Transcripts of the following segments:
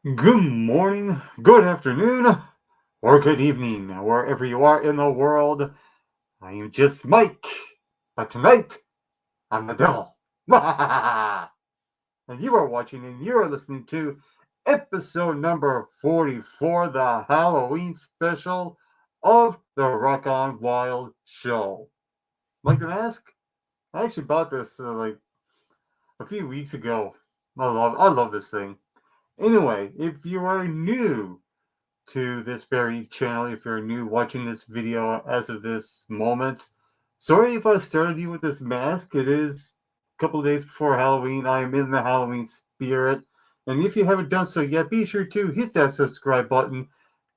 Good morning, good afternoon, or good evening, wherever you are in the world. I am just Mike, but tonight I'm the devil. And you are watching and you are listening to episode number 44, the Halloween special of the Rock On Wild show. Like the mask? I actually bought this like a few weeks ago. I love this thing. Anyway, if you are new to this very channel, if you're new watching this video as of this moment, sorry if I started you with this mask. It is a couple of days before Halloween. I am in the Halloween spirit. And if you haven't done so yet, be sure to hit that subscribe button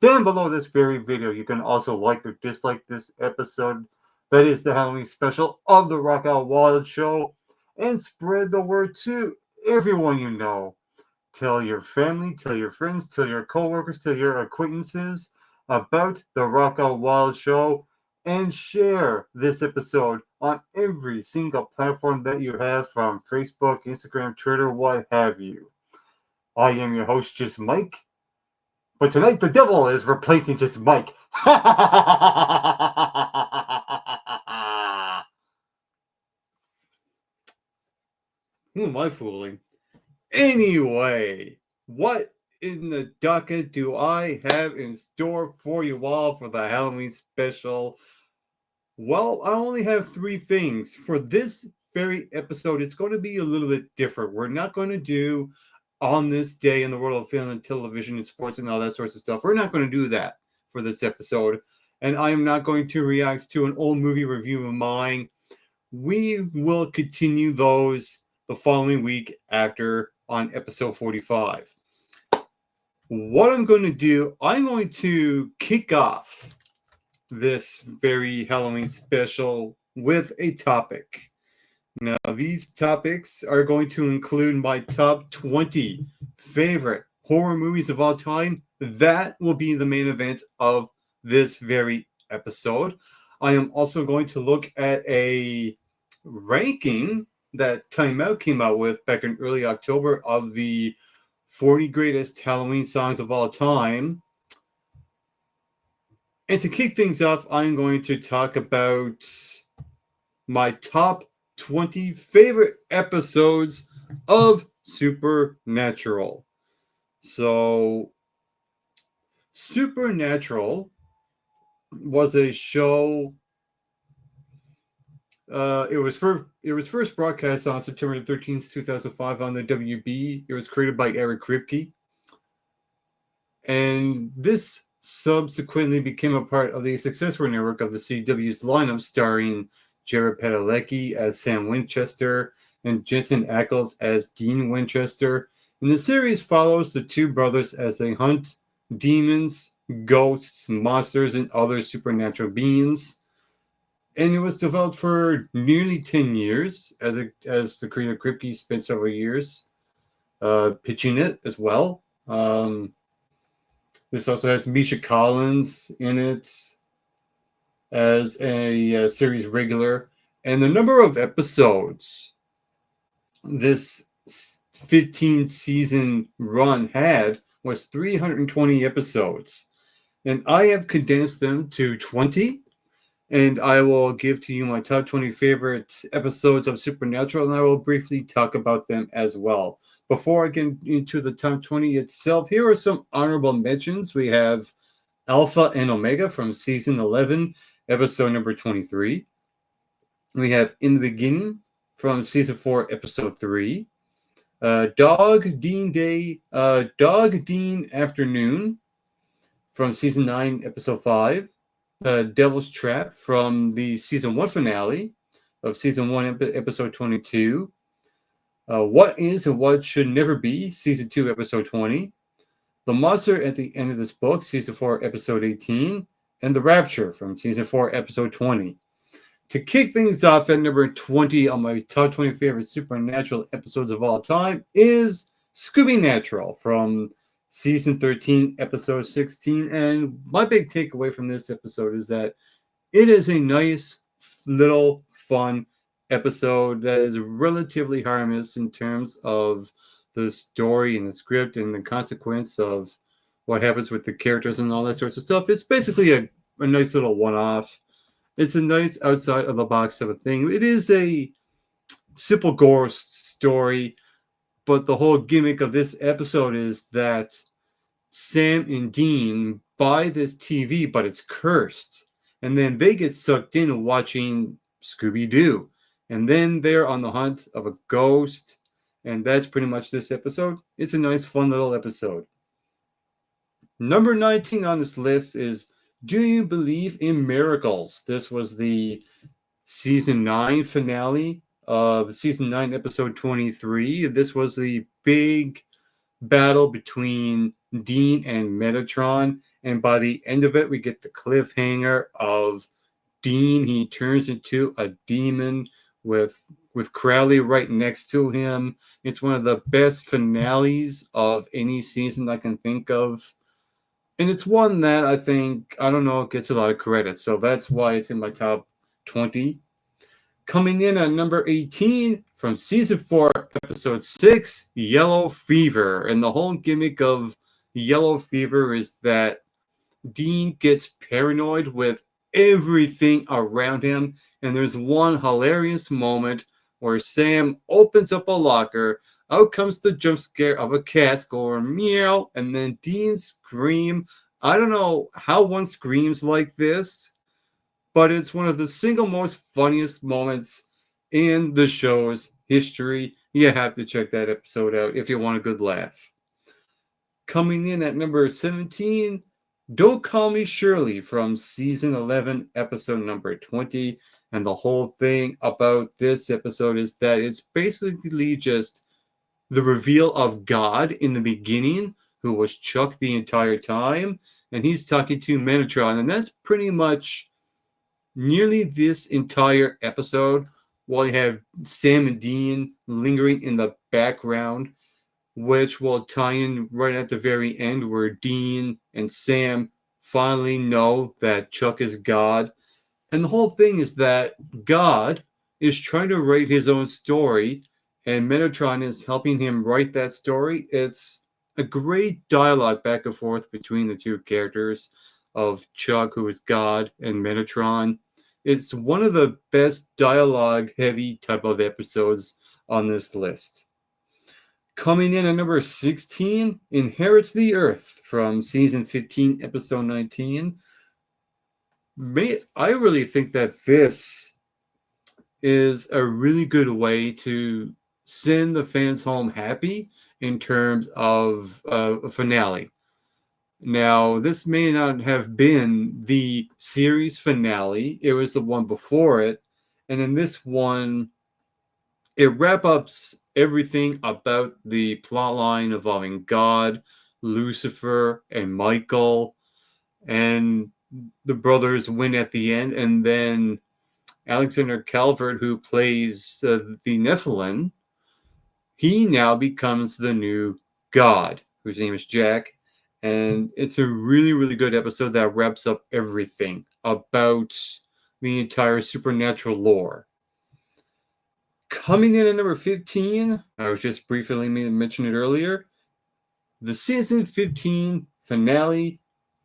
down below this very video. You can also like or dislike this episode. That is the Halloween special of the Rock Out Wild show. And spread the word to everyone you know. Tell your family, tell your friends, tell your coworkers, tell your acquaintances about the Rock Out Wild show, and share this episode on every single platform that you have, from Facebook, Instagram, Twitter, what have you. I am your host, Just Mike, but tonight the devil is replacing Just Mike. Who am I fooling? Anyway, what in the docket do I have in store for you all for the Halloween special? Well, I only have three things. For this very episode, it's going to be a little bit different. We're not going to do on this day in the world of film and television and sports and all that sorts of stuff. We're not going to do that for this episode. And I am not going to react to an old movie review of mine. We will continue those the following week after on episode 45. What I'm going to do, I'm going to kick off this very Halloween special with a topic. Now, these topics are going to include my top 20 favorite horror movies of all time. That will be the main event of this very episode. I am also going to look at a ranking that TimeOut came out with back in early October of the 40 greatest Halloween songs of all time. And to kick things off, I'm going to talk about my top 20 favorite episodes of Supernatural. So, Supernatural was a show. It was first broadcast on September 13th, 2005 on the WB. It was created by Eric Kripke. And this subsequently became a part of the successor network of the CW's lineup, starring Jared Padalecki as Sam Winchester and Jensen Ackles as Dean Winchester. And the series follows the two brothers as they hunt demons, ghosts, monsters, and other supernatural beings. And it was developed for nearly 10 years, as the creator Kripke spent several years pitching it as well. This also has Misha Collins in it as a series regular. And the number of episodes this 15-season run had was 320 episodes. And I have condensed them to 20. And I will give to you my top 20 favorite episodes of Supernatural, and I will briefly talk about them as well. Before I get into the top 20 itself, here are some honorable mentions. We have Alpha and Omega from season 11, episode number 23. We have In the Beginning from season 4, episode 3. Dog Dean Afternoon from season 9, episode 5. Devil's Trap from the season 1 finale of season 1, episode 22. What Is and What Should Never Be, season 2, episode 20. The Monster at the End of This Book, season 4, episode 18. And The Rapture from season 4, episode 20. To kick things off at number 20 on my top 20 favorite Supernatural episodes of all time is Scooby Natural from season 13, episode 16. And my big takeaway from this episode is that it is a nice, little, fun episode that is relatively harmless in terms of the story and the script and the consequence of what happens with the characters and all that sorts of stuff. It's basically a nice little one-off. It's a nice outside of the box type of thing. It is a simple gore story, but the whole gimmick of this episode is that Sam and Dean buy this TV, but it's cursed. And then they get sucked in watching Scooby-Doo. And then they're on the hunt of a ghost. And that's pretty much this episode. It's a nice, fun little episode. Number 19 on this list is Do You Believe in Miracles? This was the season 9 finale of season 9, episode 23. This was the big battle between Dean and Metatron, and by the end of it we get the cliffhanger of Dean. He turns into a demon with Crowley right next to him. It's one of the best finales of any season I can think of, and it's one that I think, I don't know, gets a lot of credit, so that's why it's in my top 20. Coming in at number 18 from season 4, episode 6, Yellow Fever. And the whole gimmick of Yellow Fever is that Dean gets paranoid with everything around him. And there's one hilarious moment where Sam opens up a locker. Out comes the jump scare of a cat going meow, and then Dean scream. I don't know how one screams like this, but it's one of the single most funniest moments in the show's history. You have to check that episode out if you want a good laugh. Coming in at number 17, Don't Call Me Shirley from season 11, episode number 20. And the whole thing about this episode is that it's basically just the reveal of God in the beginning, who was Chuck the entire time. And he's talking to Metatron. And that's pretty much nearly this entire episode, while you have Sam and Dean lingering in the background, which will tie in right at the very end where Dean and Sam finally know that Chuck is God. And the whole thing is that God is trying to write his own story, and Metatron is helping him write that story. It's a great dialogue back and forth between the two characters of Chuck, who is God, and Metatron. It's one of the best dialogue-heavy type of episodes on this list. Coming in at number 16, Inherits the Earth from season 15, episode 19. I really think that this is a really good way to send the fans home happy in terms of a finale. Now, this may not have been the series finale. It was the one before it. And in this one, it wraps up everything about the plot line involving God, Lucifer, and Michael. And the brothers win at the end. And then Alexander Calvert, who plays the Nephilim, he now becomes the new God, whose name is Jack. And it's a really, really good episode that wraps up everything about the entire supernatural lore. Coming in at number 15, I was just briefly mentioned it earlier, the season 15 finale,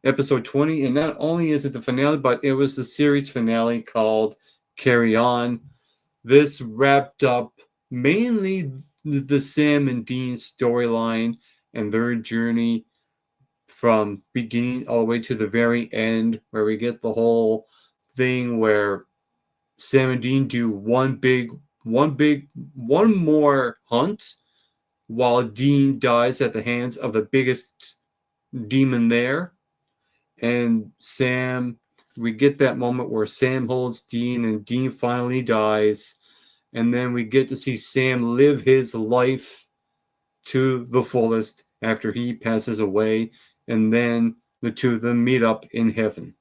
episode 20. And not only is it the finale, but it was the series finale called Carry On. This wrapped up mainly the Sam and Dean storyline and their journey from beginning all the way to the very end, where we get the whole thing where Sam and Dean do one more hunt while Dean dies at the hands of the biggest demon there. And we get that moment where Sam holds Dean and Dean finally dies. And then we get to see Sam live his life to the fullest after he passes away. And then the two of them meet up in heaven.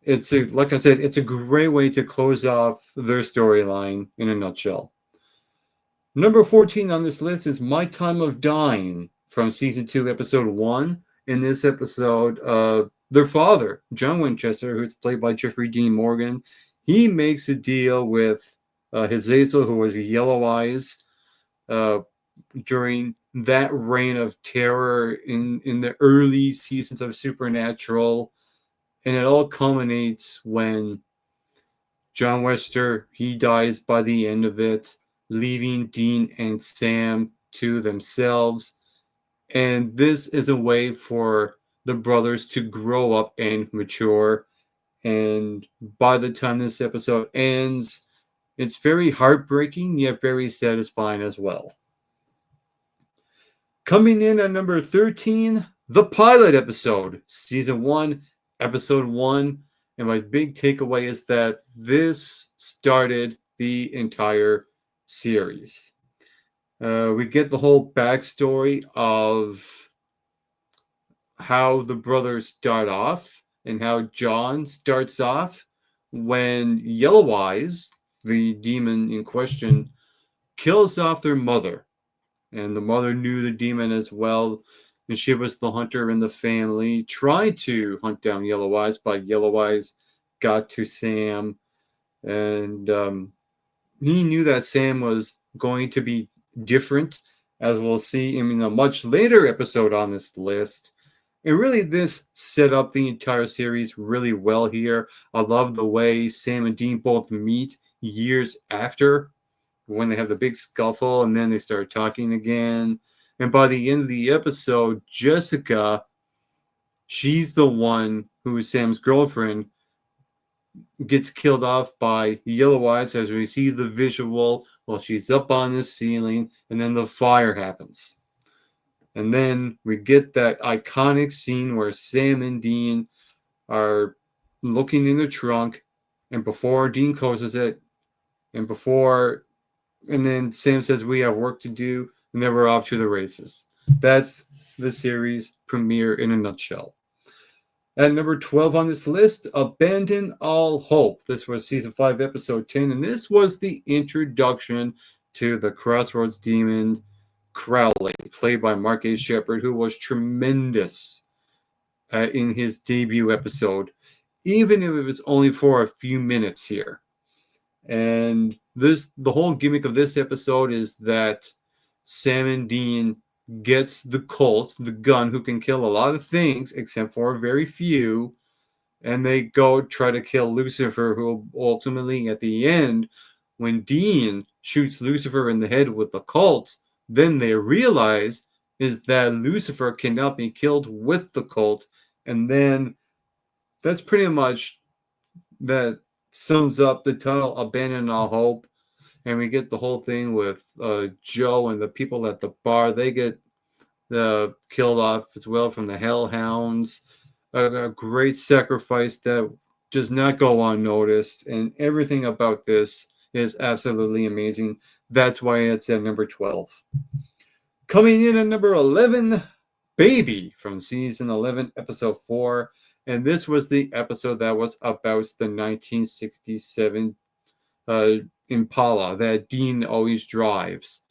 Like I said, it's a great way to close off their storyline in a nutshell. Number 14 on this list is My Time of Dying from season 2, episode 1. In this episode, their father, John Winchester, who's played by Jeffrey Dean Morgan, he makes a deal with Hazazel, who has yellow eyes, during that reign of terror in the early seasons of Supernatural, and it all culminates when John Wester he dies by the end of it, leaving Dean and Sam to themselves. And this is a way for the brothers to grow up and mature. And by the time this episode ends, it's very heartbreaking yet very satisfying as well. Coming in at number 13, the pilot episode, season 1, episode 1. And my big takeaway is that this started the entire series. We get the whole backstory of how the brothers start off and how John starts off when Yellow Eyes, the demon in question, kills off their mother. And the mother knew the demon as well, and she was the hunter in the family, tried to hunt down Yellow Eyes, but Yellow Eyes got to Sam, and he knew that Sam was going to be different, as we'll see in a much later episode on this list. And really, this set up the entire series really well here. I love the way Sam and Dean both meet years after when they have the big scuffle and then they start talking again. And by the end of the episode, Jessica, she's the one who is Sam's girlfriend, gets killed off by Yellow Eyes as we see the visual while she's up on the ceiling, and then the fire happens. And then we get that iconic scene where Sam and Dean are looking in the trunk, and before Dean closes it, and then Sam says, "We have work to do," and then we're off to the races. That's the series premiere in a nutshell. At number 12 on this list, Abandon All Hope. This was season 5, episode 10, and this was the introduction to the Crossroads Demon, Crowley, played by Mark A. Shepard, who was tremendous in his debut episode, even if it was only for a few minutes here. And the whole gimmick of this episode is that Sam and Dean gets the Colt, the gun, who can kill a lot of things except for very few, and they go try to kill Lucifer, who ultimately, at the end, when Dean shoots Lucifer in the head with the Colt, then they realize is that Lucifer cannot be killed with the Colt, and then that's pretty much that sums up the title Abandon All Hope. And we get the whole thing with Joe and the people at the bar. They get killed off as well from the Hellhounds. A great sacrifice that does not go unnoticed. And everything about this is absolutely amazing. That's why it's at number 12. Coming in at number 11, Baby from season 11, episode 4. And this was the episode that was about the 1967 Impala that Dean always drives.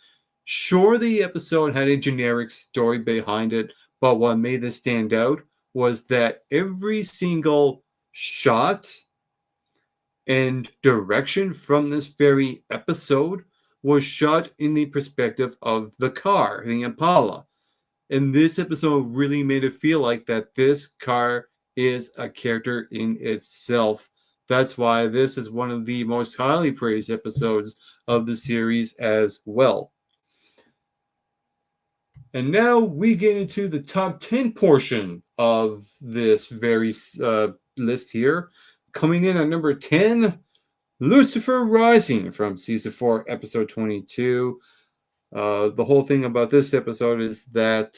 Sure, the episode had a generic story behind it, but what made this stand out was that every single shot and direction from this very episode was shot in the perspective of the car, the Impala. And this episode really made it feel like that this car is a character in itself. That's why this is one of the most highly praised episodes of the series as well. And now we get into the top 10 portion of this very list here. Coming in at number 10, Lucifer Rising from season 4, episode 22. The whole thing about this episode is that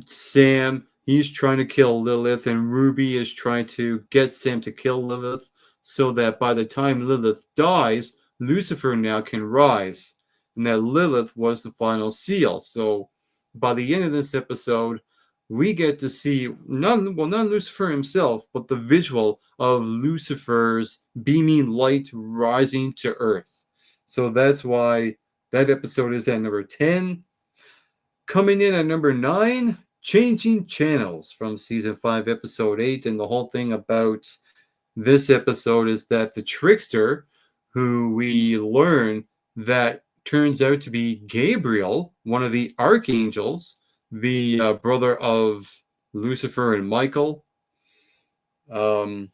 Sam, he's trying to kill Lilith, and Ruby is trying to get Sam to kill Lilith so that by the time Lilith dies, Lucifer now can rise. And that Lilith was the final seal. So by the end of this episode, we get to see not Lucifer himself, but the visual of Lucifer's beaming light rising to earth. So that's why that episode is at number 10. Coming in at number 9, Changing Channels from season 5, episode 8. And the whole thing about this episode is that the trickster, who we learn that turns out to be Gabriel, one of the archangels, the brother of Lucifer and Michael. Um,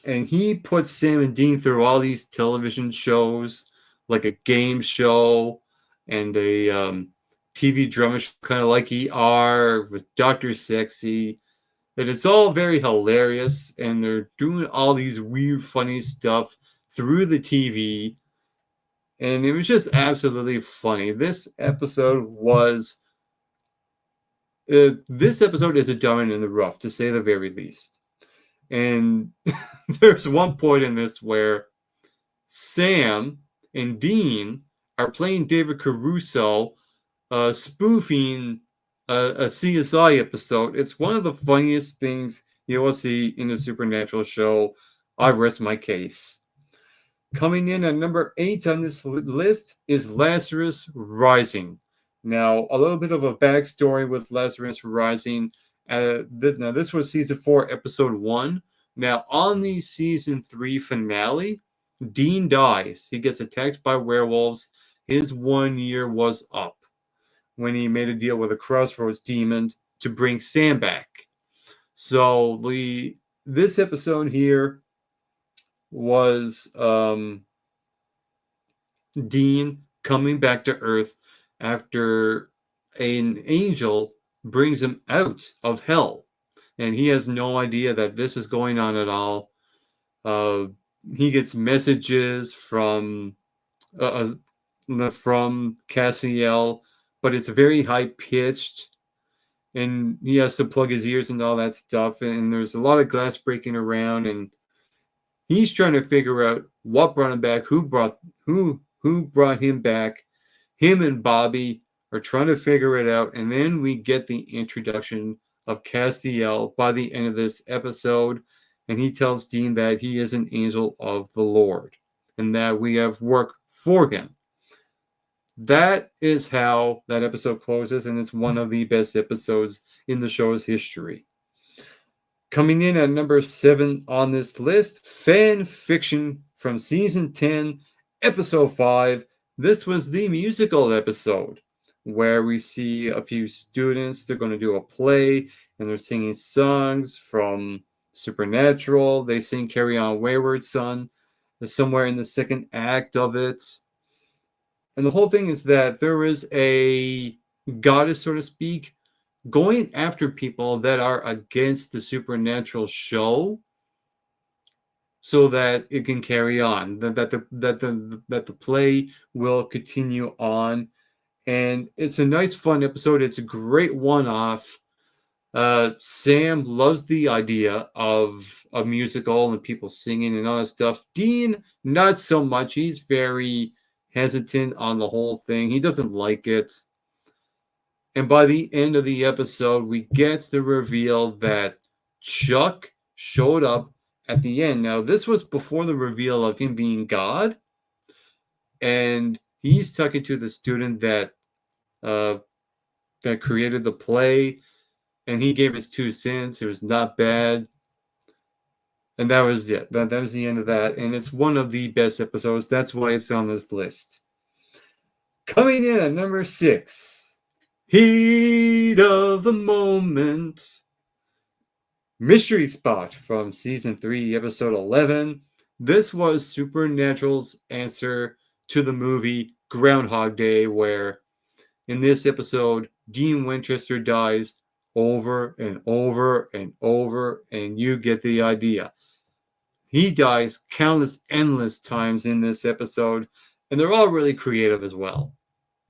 and he puts Sam and Dean through all these television shows, like a game show and a TV drama show, kind of like ER with Dr. Sexy. And it's all very hilarious, and they're doing all these weird, funny stuff through the TV, and it was just absolutely funny. This episode is a diamond in the rough, to say the very least. And there's one point in this where Sam and Dean are playing David Caruso, spoofing a CSI episode. It's one of the funniest things you will see in the Supernatural show. I rest my case. Coming in at number 8 on this list is Lazarus Rising. Now, a little bit of a backstory with Lazarus Rising. Now, this was season 4, episode 1. Now, on the season 3 finale, Dean dies. He gets attacked by werewolves. His 1 year was up when he made a deal with a Crossroads demon to bring Sam back. So this episode here was Dean coming back to Earth after an angel brings him out of hell, and he has no idea that this is going on at all. He gets messages from Cassiel, but it's very high pitched, and he has to plug his ears and all that stuff. And there's a lot of glass breaking around, and he's trying to figure out what brought him back, who brought him back. Him and Bobby are trying to figure it out, and then we get the introduction of Castiel by the end of this episode, and he tells Dean that he is an angel of the Lord and that we have work for him. That is how that episode closes, and it's one of the best episodes in the show's history. Coming in at number 7 on this list, fan fiction from season 10, episode 5. This was the musical episode where we see a few students. They're going to do a play, and they're singing songs from Supernatural. They sing Carry On Wayward Son somewhere in the second act of it. And the whole thing is that there is a goddess, so to speak, going after people that are against the Supernatural show so that it can carry on, that the play will continue on. And it's a nice, fun episode. It's a great one-off. Sam loves the idea of a musical and people singing and all that stuff. Dean, not so much. He's very hesitant on the whole thing. He doesn't like it. And by the end of the episode, we get the reveal that Chuck showed up at the end. Now, this was before the reveal of him being God. And he's talking to the student that created the play. And he gave his 2 cents. It was not bad. And that was it. That was the end of that. And it's one of the best episodes. That's why it's on this list. Coming in at number 6, Heat of the Moment, Mystery Spot from season 3, episode 11. This was Supernatural's answer to the movie Groundhog Day, where in this episode, Dean Winchester dies over and over and over, and you get the idea. He dies countless, endless times in this episode, and they're all really creative as well.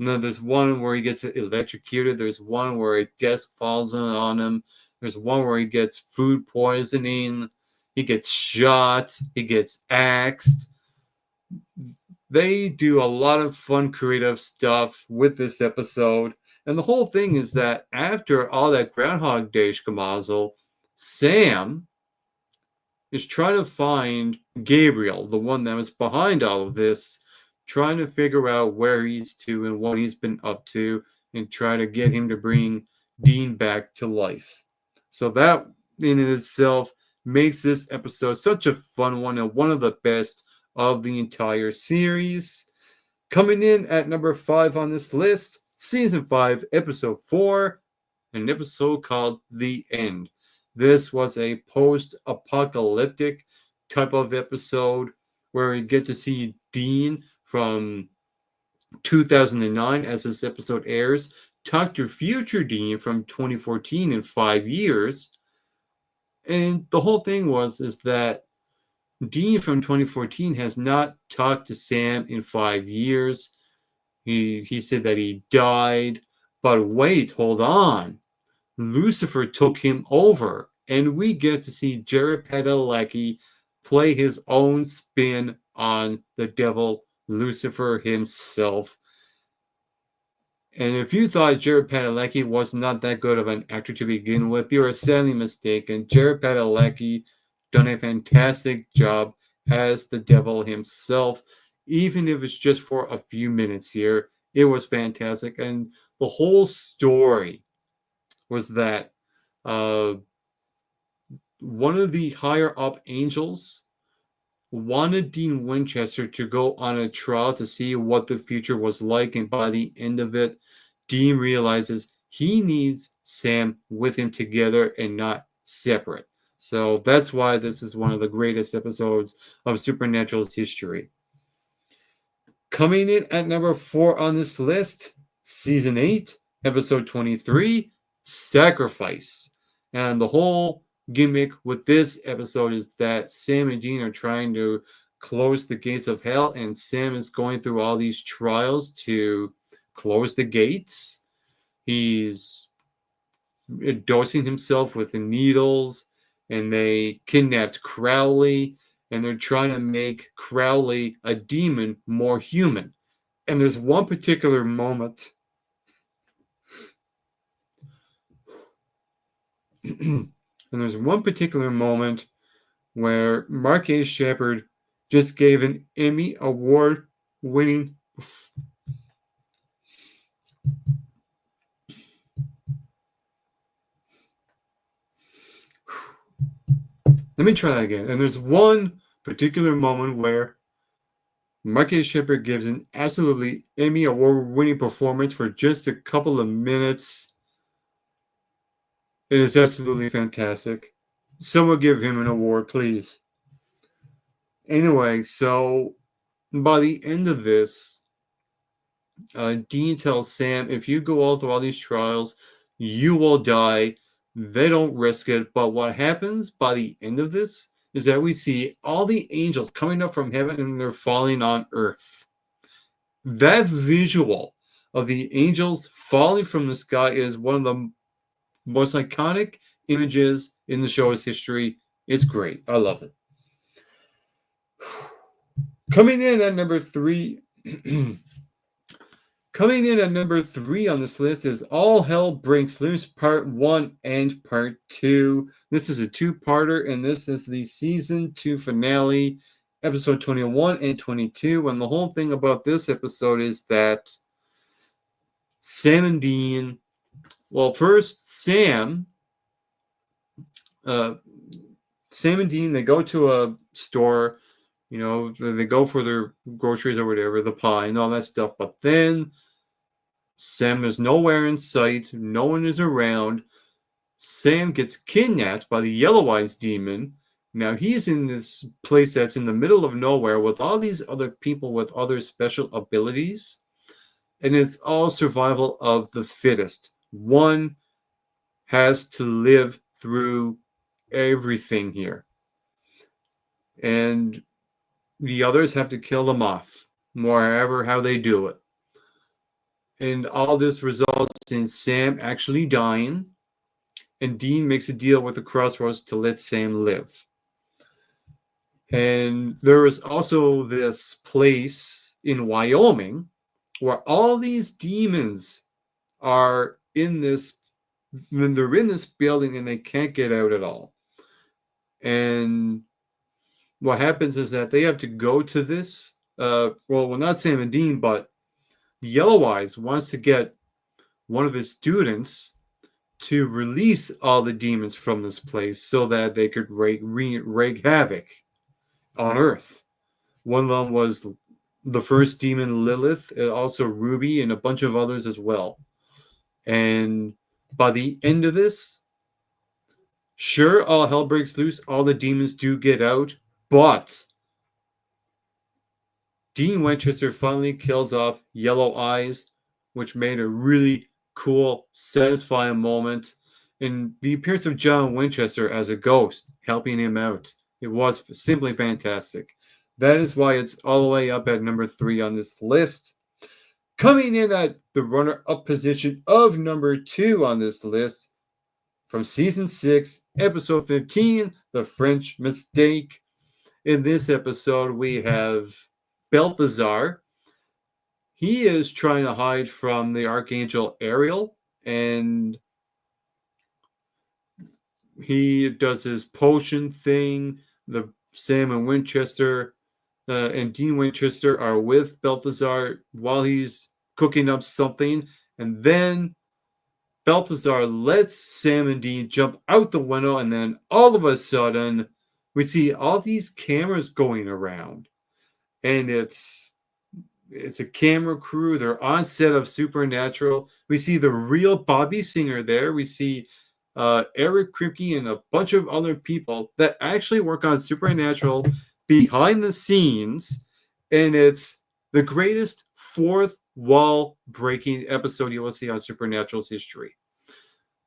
Now, there's one where he gets electrocuted. There's one where a desk falls on him. There's one where he gets food poisoning. He gets shot. He gets axed. They do a lot of fun, creative stuff with this episode. And the whole thing is that after all that Groundhog Day schmozzle, Sam is trying to find Gabriel, the one that was behind all of this, trying to figure out where he's to and what he's been up to, and try to get him to bring Dean back to life. So that in itself makes this episode such a fun one, and one of the best of the entire series. Coming in at number 5 on this list, Season 5, Episode 4, an episode called The End. This was a post-apocalyptic type of episode where we get to see Dean from 2009 as this episode airs talk to future Dean from 2014 in 5 years. And the whole thing is that Dean from 2014 has not talked to Sam in 5 years. He said that he died, but wait, hold on. Lucifer took him over, and we get to see Jared Padalecki play his own spin on the devil Lucifer himself. And if you thought Jared Padalecki was not that good of an actor to begin with, you are sadly mistaken. Jared Padalecki done a fantastic job as the devil himself, even if it's just for a few minutes here. It was fantastic, and the whole story was that one of the higher up angels wanted Dean Winchester to go on a trial to see what the future was like, and by the end of it, Dean realizes he needs Sam with him together and not separate. So that's why this is one of the greatest episodes of Supernatural's history. Coming in at number 4 on this list, Season 8, Episode 23, Sacrifice. And the whole gimmick with this episode is that Sam and Dean are trying to close the gates of hell, and Sam is going through all these trials to close the gates. He's dosing himself with the needles, and they kidnapped Crowley, and they're trying to make Crowley, a demon, more human. And there's one particular moment where Mark A. Shepard just gave an Emmy Award winning Let me try that again. And there's one particular moment where Mark A. Shepard gives an absolutely Emmy Award-winning performance for just a couple of minutes. It is absolutely fantastic. Someone give him an award, please. Anyway, so by the end of this, Dean tells Sam, if you go all through all these trials, you will die. They don't risk it. But what happens by the end of this is that we see all the angels coming up from heaven and they're falling on earth. That visual of the angels falling from the sky is one of the most iconic images in the show's history. It's great. I love it. Coming in at number 3 Coming in at number 3 on this list is All Hell Breaks Loose Part 1 and Part 2. This is a two-parter, and this is the Season 2 finale, Episode 21 and 22. And the whole thing about this episode is that Sam and Dean... Well, first, Sam and Dean, they go to a store, you know, they go for their groceries or whatever, the pie and all that stuff. But then Sam is nowhere in sight. No one is around. Sam gets kidnapped by the Yellow Eyes demon. Now he's in this place that's in the middle of nowhere with all these other people with other special abilities. And it's all survival of the fittest. One has to live through everything here. And the others have to kill them off, wherever, how they do it. And all this results in Sam actually dying, and Dean makes a deal with the Crossroads to let Sam live. And there is also this place in Wyoming where all these demons are in this, when they're in this building and they can't get out at all. And what happens is that they have to go to this, well, not Sam and Dean, but Yellow Eyes wants to get one of his students to release all the demons from this place so that they could wreak havoc on Earth. One of them was the first demon Lilith, and also Ruby, and a bunch of others as well. And by the end of this, sure, all hell breaks loose, all the demons do get out, but Dean Winchester finally kills off Yellow Eyes, which made a really cool, satisfying moment. And the appearance of John Winchester as a ghost helping him out. It was simply fantastic. That is why it's all the way up at number 3 on this list. Coming in at the runner up position of number 2 on this list from season 6, episode 15, The French Mistake. In this episode, we have Balthazar. He is trying to hide from the Archangel Ariel, and he does his potion thing. The Sam and Winchester and Dean Winchester are with Balthazar while he's cooking up something, and then Balthazar lets Sam and Dean jump out the window, and then all of a sudden, we see all these cameras going around, and it's a camera crew. They're on set of Supernatural. We see the real Bobby Singer there. We see Eric Kripke and a bunch of other people that actually work on Supernatural behind the scenes, and it's the greatest fourth wall breaking episode you will see on Supernatural's history.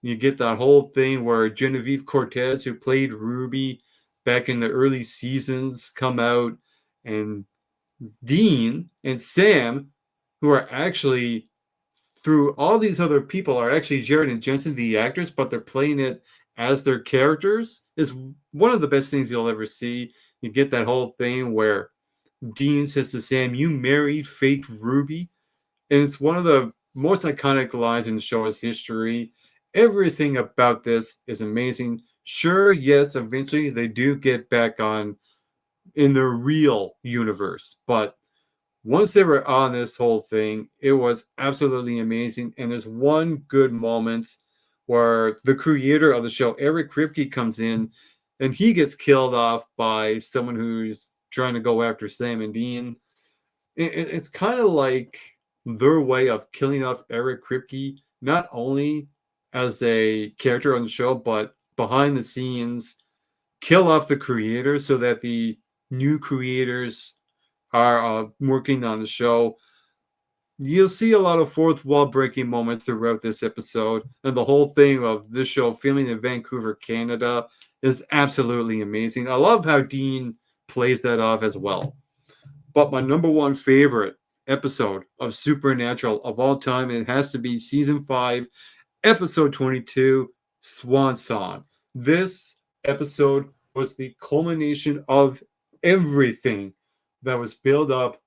You get that whole thing where Genevieve Cortez, who played Ruby back in the early seasons, come out, and Dean and Sam, who are actually through all these other people, are actually Jared and Jensen, the actors, but they're playing it as their characters, is one of the best things you'll ever see. You get that whole thing where Dean says to Sam, "You married fake Ruby," and it's one of the most iconic lines in the show's history. Everything about this is amazing. Sure, yes, eventually they do get back on in the real universe, but once they were on this whole thing, it was absolutely amazing. And there's one good moment where the creator of the show, Eric Kripke, comes in and he gets killed off by someone who's trying to go after Sam and Dean. It's kind of like their way of killing off Eric Kripke, not only as a character on the show, but behind the scenes, kill off the creator so that the new creators are working on the show. You'll see a lot of fourth wall breaking moments throughout this episode, and the whole thing of this show filming in Vancouver, Canada, is absolutely amazing. I love how Dean plays that off as well. But my number one favorite episode of Supernatural of all time, it has to be season 5, episode 22, Swan Song. This episode was the culmination of everything that was built up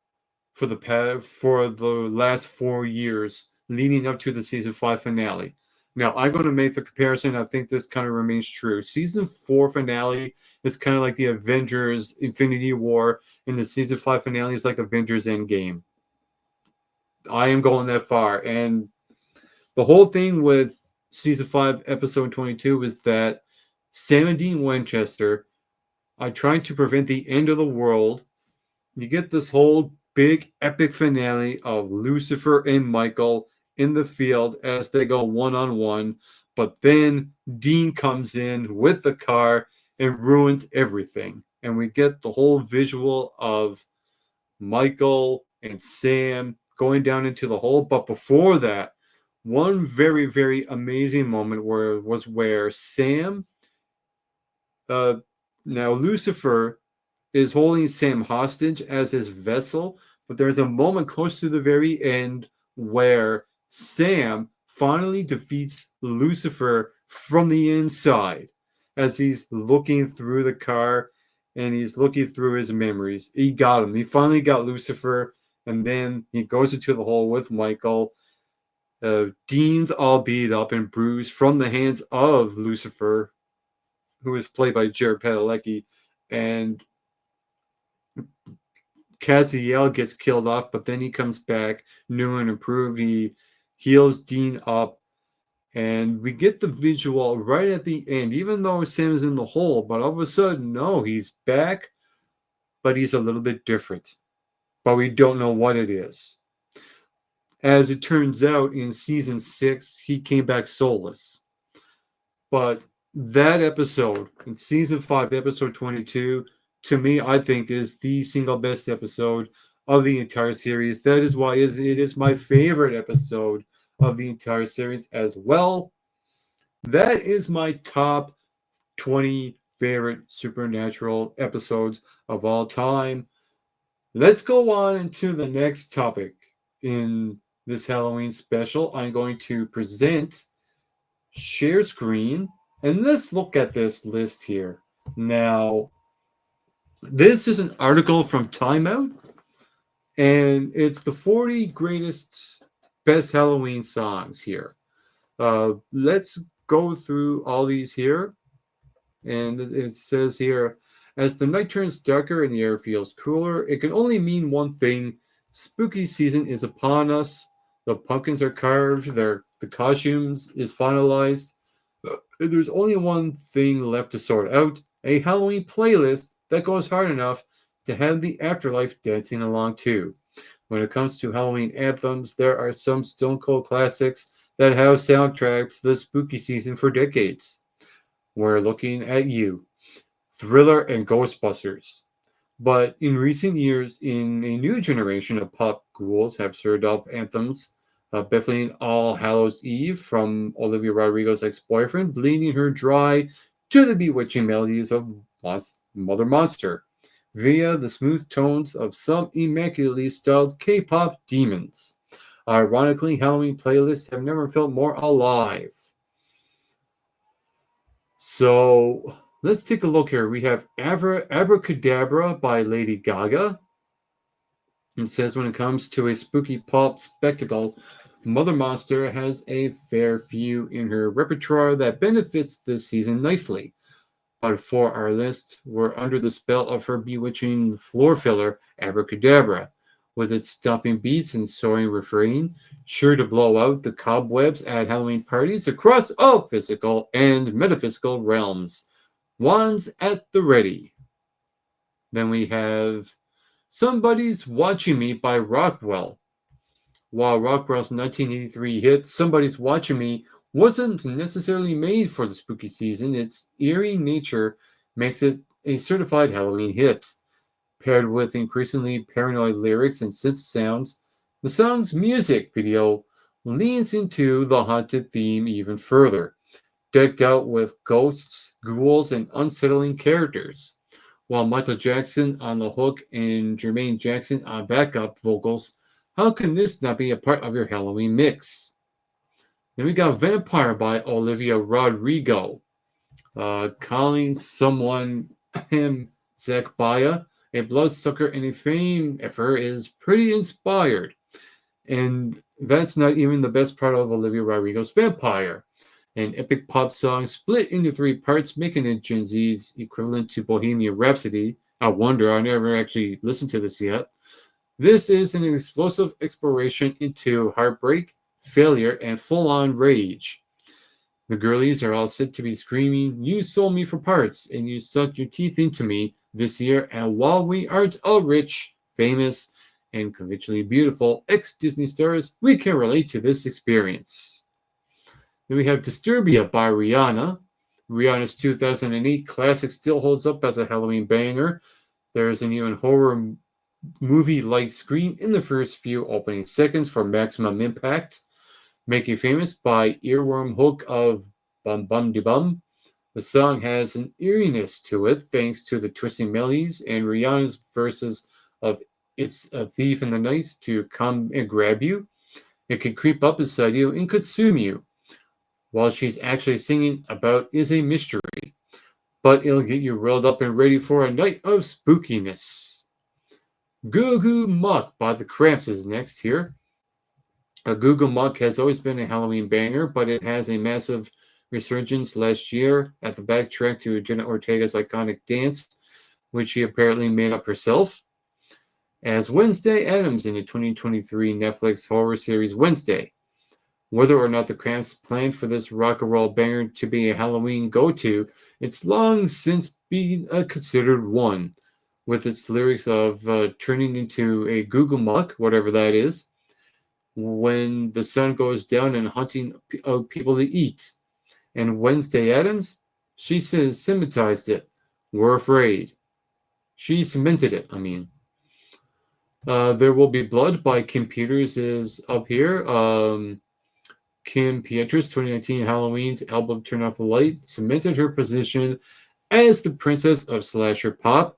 for the last 4 years leading up to the season 5 finale. Now, I'm going to make the comparison. I think this kind of remains true. Season 4 finale is kind of like the Avengers Infinity War, and the season 5 finale is like Avengers Endgame. I am going that far. And the whole thing with season 5, episode 22 is that Sam and Dean Winchester are trying to prevent the end of the world. You get this whole big epic finale of Lucifer and Michael in the field as they go one-on-one, but then Dean comes in with the car and ruins everything. And we get the whole visual of Michael and Sam going down into the hole. But before that, one very, very amazing moment where Sam, now Lucifer, is holding Sam hostage as his vessel, but there's a moment close to the very end where Sam finally defeats Lucifer from the inside as he's looking through the car and he's looking through his memories. He got him. He finally got Lucifer, and then he goes into the hole with Michael. Dean's all beat up and bruised from the hands of Lucifer, who is played by Jared Padalecki, and Cassiel gets killed off, but then he comes back new and improved. He heals Dean up, and we get the visual right at the end, even though Sam is in the hole, but all of a sudden, no, he's back, but he's a little bit different. But we don't know what it is. As it turns out, in season 6, he came back soulless. But that episode, in season 5, episode 22, to me, I think is the single best episode of the entire series. That is why it is my favorite episode of the entire series as well. That is my top 20 favorite supernatural episodes of all time. Let's go on into the next topic in this Halloween special. I'm going to present share screen and let's look at this list here. Now, this is an article from TimeOut and it's the 40 greatest best Halloween songs here. Let's go through all these here. And it says here, as the night turns darker and the air feels cooler, it can only mean one thing. Spooky season is upon us. The pumpkins are carved, the costumes is finalized. There's only one thing left to sort out, a Halloween playlist that goes hard enough to have the afterlife dancing along too. When it comes to Halloween anthems, there are some stone cold classics that have soundtracks to the spooky season for decades. We're looking at you, Thriller and Ghostbusters. But in recent years, in a new generation of pop ghouls have served up anthems, befitting All Hallows Eve from Olivia Rodrigo's ex-boyfriend, bleeding her dry to the bewitching melodies of Mother Monster, via the smooth tones of some immaculately styled K-pop demons. Ironically, Halloween playlists have never felt more alive. So let's take a look here. We have Abracadabra by Lady Gaga. It says when it comes to a spooky pop spectacle, Mother Monster has a fair few in her repertoire that benefits this season nicely. But for our list, we're under the spell of her bewitching floor filler, Abracadabra, with its stomping beats and soaring refrain, sure to blow out the cobwebs at Halloween parties across all physical and metaphysical realms. Wands at the ready. Then we have Somebody's Watching Me by Rockwell. While Rockwell's 1983 hit Somebody's Watching Me wasn't necessarily made for the spooky season, its eerie nature makes it a certified Halloween hit. Paired with increasingly paranoid lyrics and synth sounds, the song's music video leans into the haunted theme even further, decked out with ghosts, ghouls, and unsettling characters. While Michael Jackson on the hook and Jermaine Jackson on backup vocals, how can this not be a part of your Halloween mix? Then we got Vampire by Olivia Rodrigo. Calling someone him Zach Baya, a bloodsucker and a fame effer, is pretty inspired. And that's not even the best part of Olivia Rodrigo's Vampire, an epic pop song split into 3 parts, making it Gen Z's equivalent to Bohemian Rhapsody. I wonder, I never actually listened to this yet. This is an explosive exploration into heartbreak, failure, and full-on rage. The girlies are all said to be screaming, "You sold me for parts, and you sunk your teeth into me this year, and while we aren't all rich, famous, and conventionally beautiful ex-Disney stars, we can relate to this experience." Then we have Disturbia by Rihanna. Rihanna's 2008 classic still holds up as a Halloween banger. There is an even horror movie-like scream in the first few opening seconds for maximum impact. Making famous by earworm hook of Bum Bum De Bum, the song has an eeriness to it thanks to the twisting melodies and Rihanna's verses of "It's a thief in the night to come and grab you. It can creep up inside you and consume you." While she's actually singing about is a mystery, but it'll get you rolled up and ready for a night of spookiness. Goo Goo Muck by the Cramps is next here. Goo Goo Muck has always been a Halloween banger, but it has a massive resurgence last year at the backtrack to Jenna Ortega's iconic dance, which she apparently made up herself, as Wednesday Addams in the 2023 Netflix horror series Wednesday. Whether or not the Cramps planned for this rock and roll banger to be a Halloween go-to, it's long since been considered one. with its lyrics of turning into a Google muck, whatever that is, when the sun goes down and hunting people to eat. And Wednesday Adams, she says, cementized it. We're afraid. She cemented it, I mean. There Will Be Blood by Kim Peters is up here. Kim Petras' 2019 Halloween's album Turn Off the Light cemented her position as the princess of slasher pop.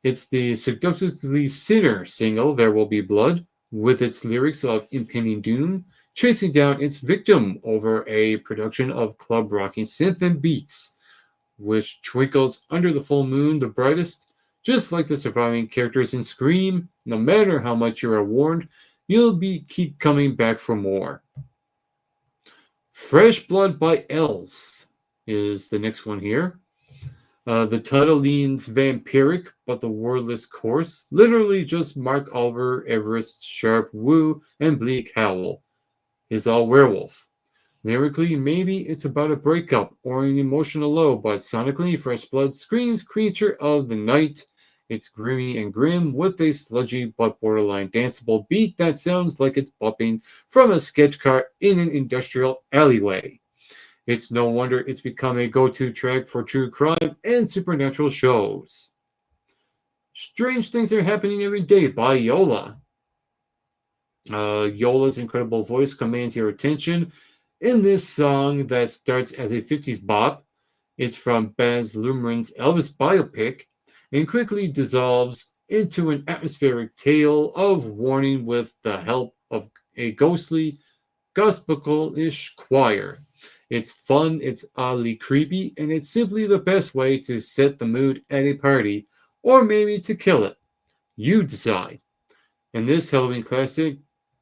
It's the seductively sinner single, There Will Be Blood, with its lyrics of impending doom, chasing down its victim over a production of club rocking synth and beats, which twinkles under the full moon the brightest, just like the surviving characters in Scream. No matter how much you are warned, you'll keep coming back for more. Fresh Blood by Els is the next one here. The title leans vampiric, but the wordless course, literally just Mark Oliver Everest's sharp woo and bleak howl, is all werewolf. Lyrically, maybe it's about a breakup or an emotional low, but sonically, Fresh Blood screams creature of the night. It's grimy and grim with a sludgy but borderline danceable beat that sounds like it's popping from a sketch car in an industrial alleyway. It's no wonder it's become a go-to track for true crime and supernatural shows. Strange Things Are Happening Every Day by Yola. Yola's incredible voice commands your attention in this song that starts as a 50s bop. It's from Baz Luhrmann's Elvis biopic and quickly dissolves into an atmospheric tale of warning with the help of a ghostly, gospel-ish choir. It's fun, it's oddly creepy, and it's simply the best way to set the mood at a party, or maybe to kill it. You decide. And this Halloween classic,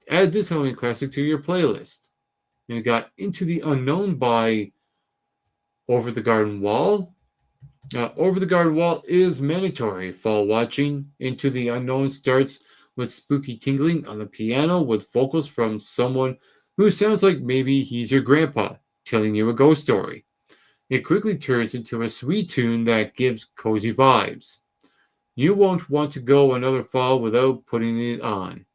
add this Halloween classic to your playlist. And we got Into the Unknown by Over the Garden Wall. Over the Garden Wall is mandatory fall watching. Into the Unknown starts with spooky tingling on the piano with vocals from someone who sounds like maybe he's your grandpa telling you a ghost story. It quickly turns into a sweet tune that gives cozy vibes. You won't want to go another fall without putting it on.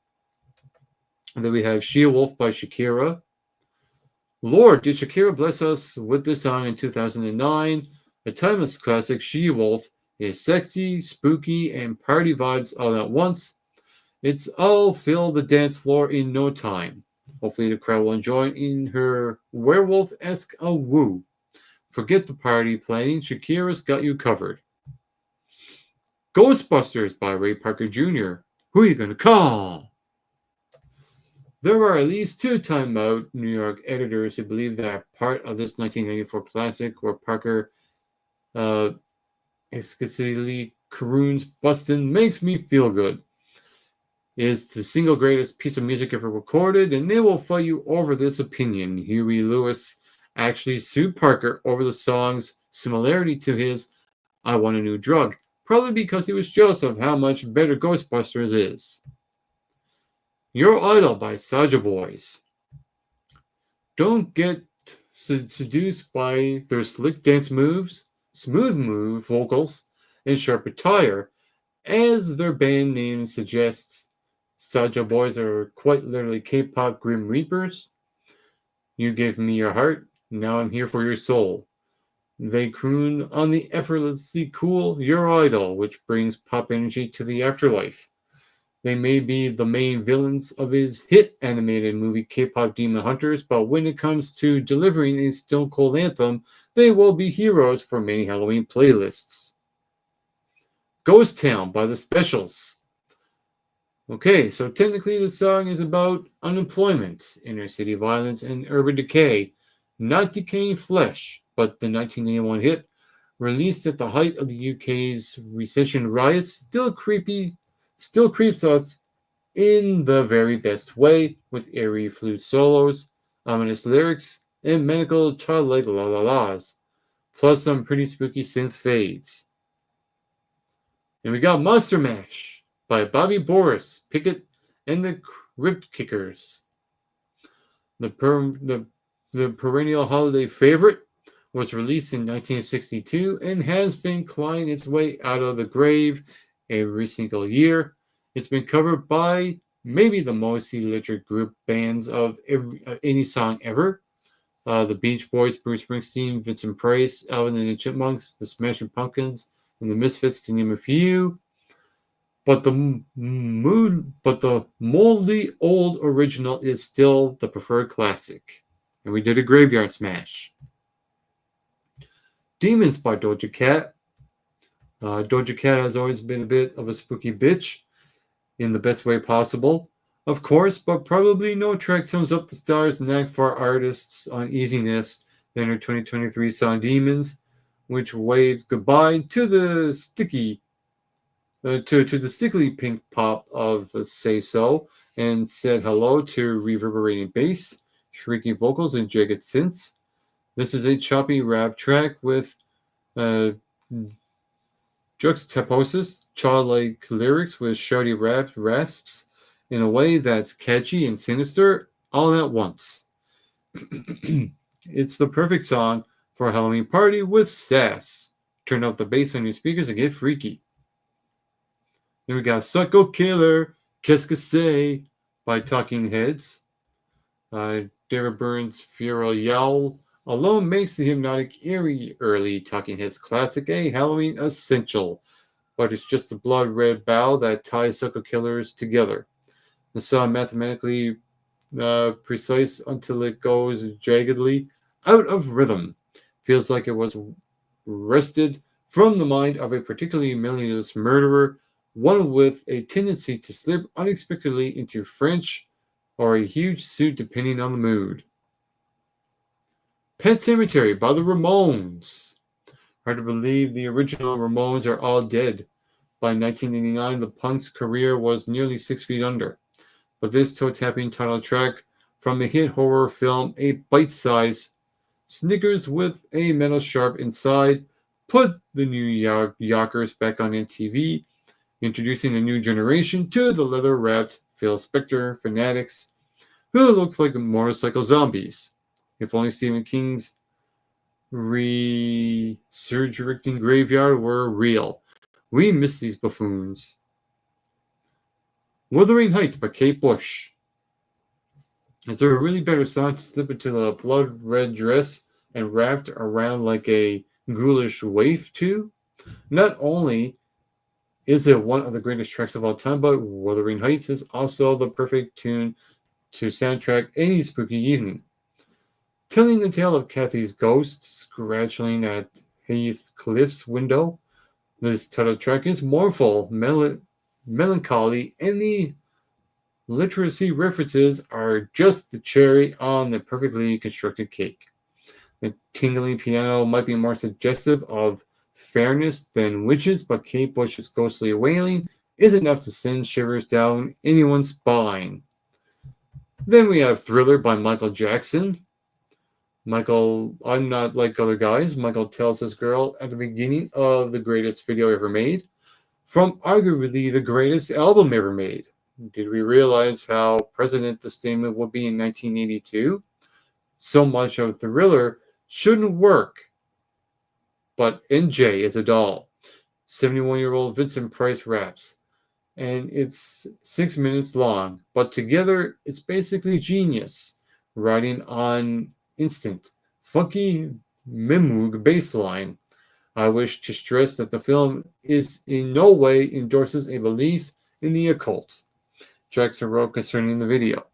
And then we have She-Wolf by Shakira. Lord, did Shakira bless us with this song in 2009? A timeless classic, She-Wolf is sexy, spooky, and party vibes all at once. It's all fill the dance floor in no time. Hopefully the crowd will enjoy in her werewolf-esque woo. Forget the party planning, Shakira's got you covered. Ghostbusters by Ray Parker Jr. Who are you gonna call? There are at least two TimeOut New York editors who believe that part of this 1994 classic where Parker explicitly croons Bustin' makes me feel good is the single greatest piece of music ever recorded, and they will fight you over this opinion. Huey Lewis actually sued Parker over the song's similarity to his I Want a New Drug, probably because he was jealous of how much better Ghostbusters is. Your Idol by Soulja Boys. Don't get seduced by their slick dance moves, smooth move vocals, and sharp attire. As their band name suggests, Soulja Boys are quite literally K-pop Grim Reapers. You gave me your heart, now I'm here for your soul. They croon on the effortlessly cool Your Idol, which brings pop energy to the afterlife. They may be the main villains of his hit animated movie K-pop Demon Hunters, but when it comes to delivering a stone cold anthem, they will be heroes for many Halloween playlists. Ghost Town by The Specials. Okay, so technically the song is about unemployment, inner city violence, and urban decay. Not decaying flesh, but the 1981 hit, released at the height of the UK's recession riots, still creeps us in the very best way, with airy flute solos, ominous lyrics, and medical childlike la-la-las, plus some pretty spooky synth fades. And we got Monster Mash by Bobby Boris, Pickett, and the Crypt Kickers. The perennial holiday favorite was released in 1962 and has been clawing its way out of the grave every single year. It's been covered by maybe the most electric group bands of any song ever. The Beach Boys, Bruce Springsteen, Vincent Price, Alvin and the Chipmunks, the Smashing Pumpkins, and the Misfits, to name a few. But the moldy old original is still the preferred classic. And we did a Graveyard Smash. Demons by Doja Cat. Doja Cat has always been a bit of a spooky bitch in the best way possible, of course, but probably no track sums up the star's knack for artists' uneasiness than her 2023 song Demons, which waved goodbye to the stickly pink pop of Say So and said hello to reverberating bass, shrieky vocals, and jagged synths. This is a choppy rap track with juxtaposis, childlike lyrics with shouty rasps in a way that's catchy and sinister all at once. It's the perfect song for a Halloween party with sass. Turn up the bass on your speakers and get freaky. Then we got Psycho Killer, Qu'est-ce que c'est by Talking Heads. David Byrne's Feral Yowl alone makes the hypnotic, eerie early Talking Heads classic a Halloween essential, but it's just the blood red bow that ties Psycho Killers together. The song mathematically precise until it goes jaggedly out of rhythm. Feels like it was wrested from the mind of a particularly melodious murderer, one with a tendency to slip unexpectedly into French or a huge suit depending on the mood. Pet Cemetery by the Ramones. Hard to believe the original Ramones are all dead. By 1989, the punk's career was nearly 6 feet under. But this toe-tapping title track from the hit horror film A Bite-Size Snickers with a metal sharp inside put the New Yorkers back on MTV, introducing a new generation to the leather-wrapped Phil Spector fanatics who looked like motorcycle zombies. If only Stephen King's resurrecting graveyard were real. We miss these buffoons. Wuthering Heights by Kate Bush. Is there a really better song to slip into the blood red dress and wrapped around like a ghoulish waif to? Not only is it one of the greatest tracks of all time, but Wuthering Heights is also the perfect tune to soundtrack any spooky evening. Telling the tale of Kathy's ghost scratching at Heathcliff's window, this title track is mournful, melancholy, and the literacy references are just the cherry on the perfectly constructed cake. The tingling piano might be more suggestive of fairness than witches, but Kate Bush's ghostly wailing is enough to send shivers down anyone's spine. Then we have Thriller by Michael Jackson. Michael, I'm not like other guys. Michael tells his girl at the beginning of the greatest video ever made, from arguably the greatest album ever made. Did we realize how prescient the statement would be in 1982? So much of Thriller shouldn't work. But NJ is a doll. 71-year-old Vincent Price raps. And it's 6 minutes long. But together, it's basically genius. Riding on instant, funky Mimoog bass line. I wish to stress that the film is in no way endorses a belief in the occult. Jackson wrote concerning the video.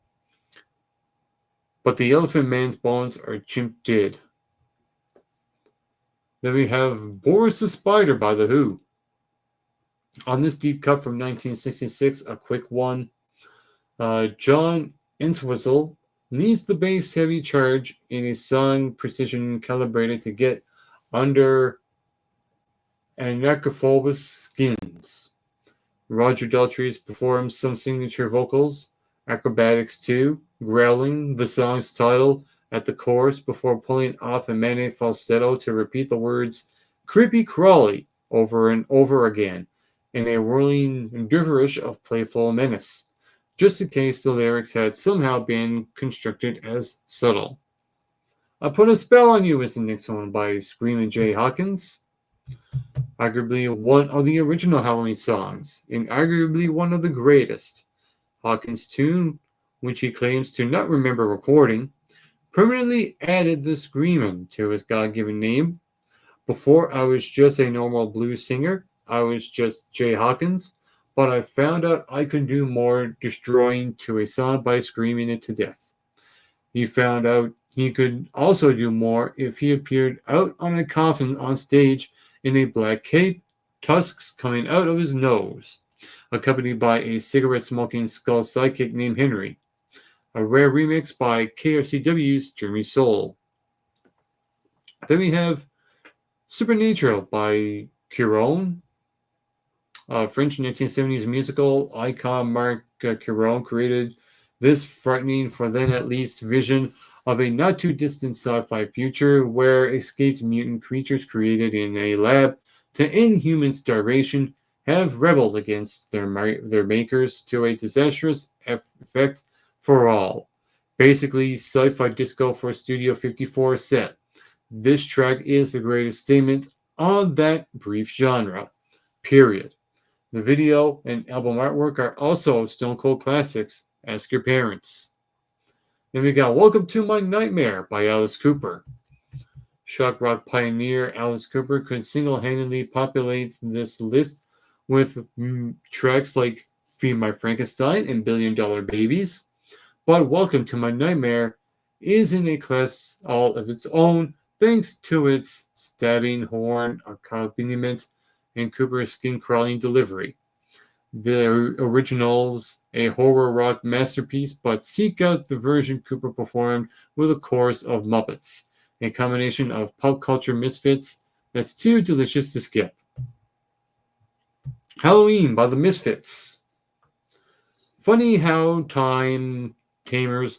But the Elephant Man's bones are chimp dead. Then we have Boris the Spider by The Who. On this deep cut from 1966, a quick one, John Entwistle leads the bass heavy charge in a song precision calibrated to get under anarchophobus skins. Roger Daltrey performs some signature vocals, acrobatics too, growling the song's title at the chorus before pulling off a manic falsetto to repeat the words creepy crawly over and over again in a whirling dervish of playful menace, just in case the lyrics had somehow been constructed as subtle. I Put a Spell on You is the next one by Screamin' Jay Hawkins. Arguably one of the original Halloween songs, and arguably one of the greatest. Hawkins' tune, which he claims to not remember recording, permanently added the screaming to his God-given name. Before I was just a normal blues singer, I was just Jay Hawkins, but I found out I could do more destroying to a song by screaming it to death. He found out he could also do more if he appeared out on a coffin on stage in a black cape, tusks coming out of his nose, accompanied by a cigarette-smoking skull sidekick named Henry, a rare remix by KRCW's Jeremy Soule. Then we have Supernatural by Curon, French 1970s musical icon Marc Curon created this frightening, for then at least, vision of a not too distant sci-fi future where escaped mutant creatures created in a lab to end human starvation have rebelled against their makers to a disastrous effect for all. Basically, sci-fi disco for Studio 54 set. This track is the greatest statement on that brief genre. Period. The video and album artwork are also Stone Cold classics. Ask your parents. Then we got Welcome to My Nightmare by Alice Cooper. Shock rock pioneer Alice Cooper could single-handedly populate this list with tracks like Feed My Frankenstein and Billion Dollar Babies. But Welcome to My Nightmare is in a class all of its own thanks to its stabbing horn accompaniment and Cooper's skin-crawling delivery. The original's a horror rock masterpiece, but seek out the version Cooper performed with a chorus of Muppets, a combination of pop culture misfits that's too delicious to skip. Halloween by the Misfits. Funny how time tames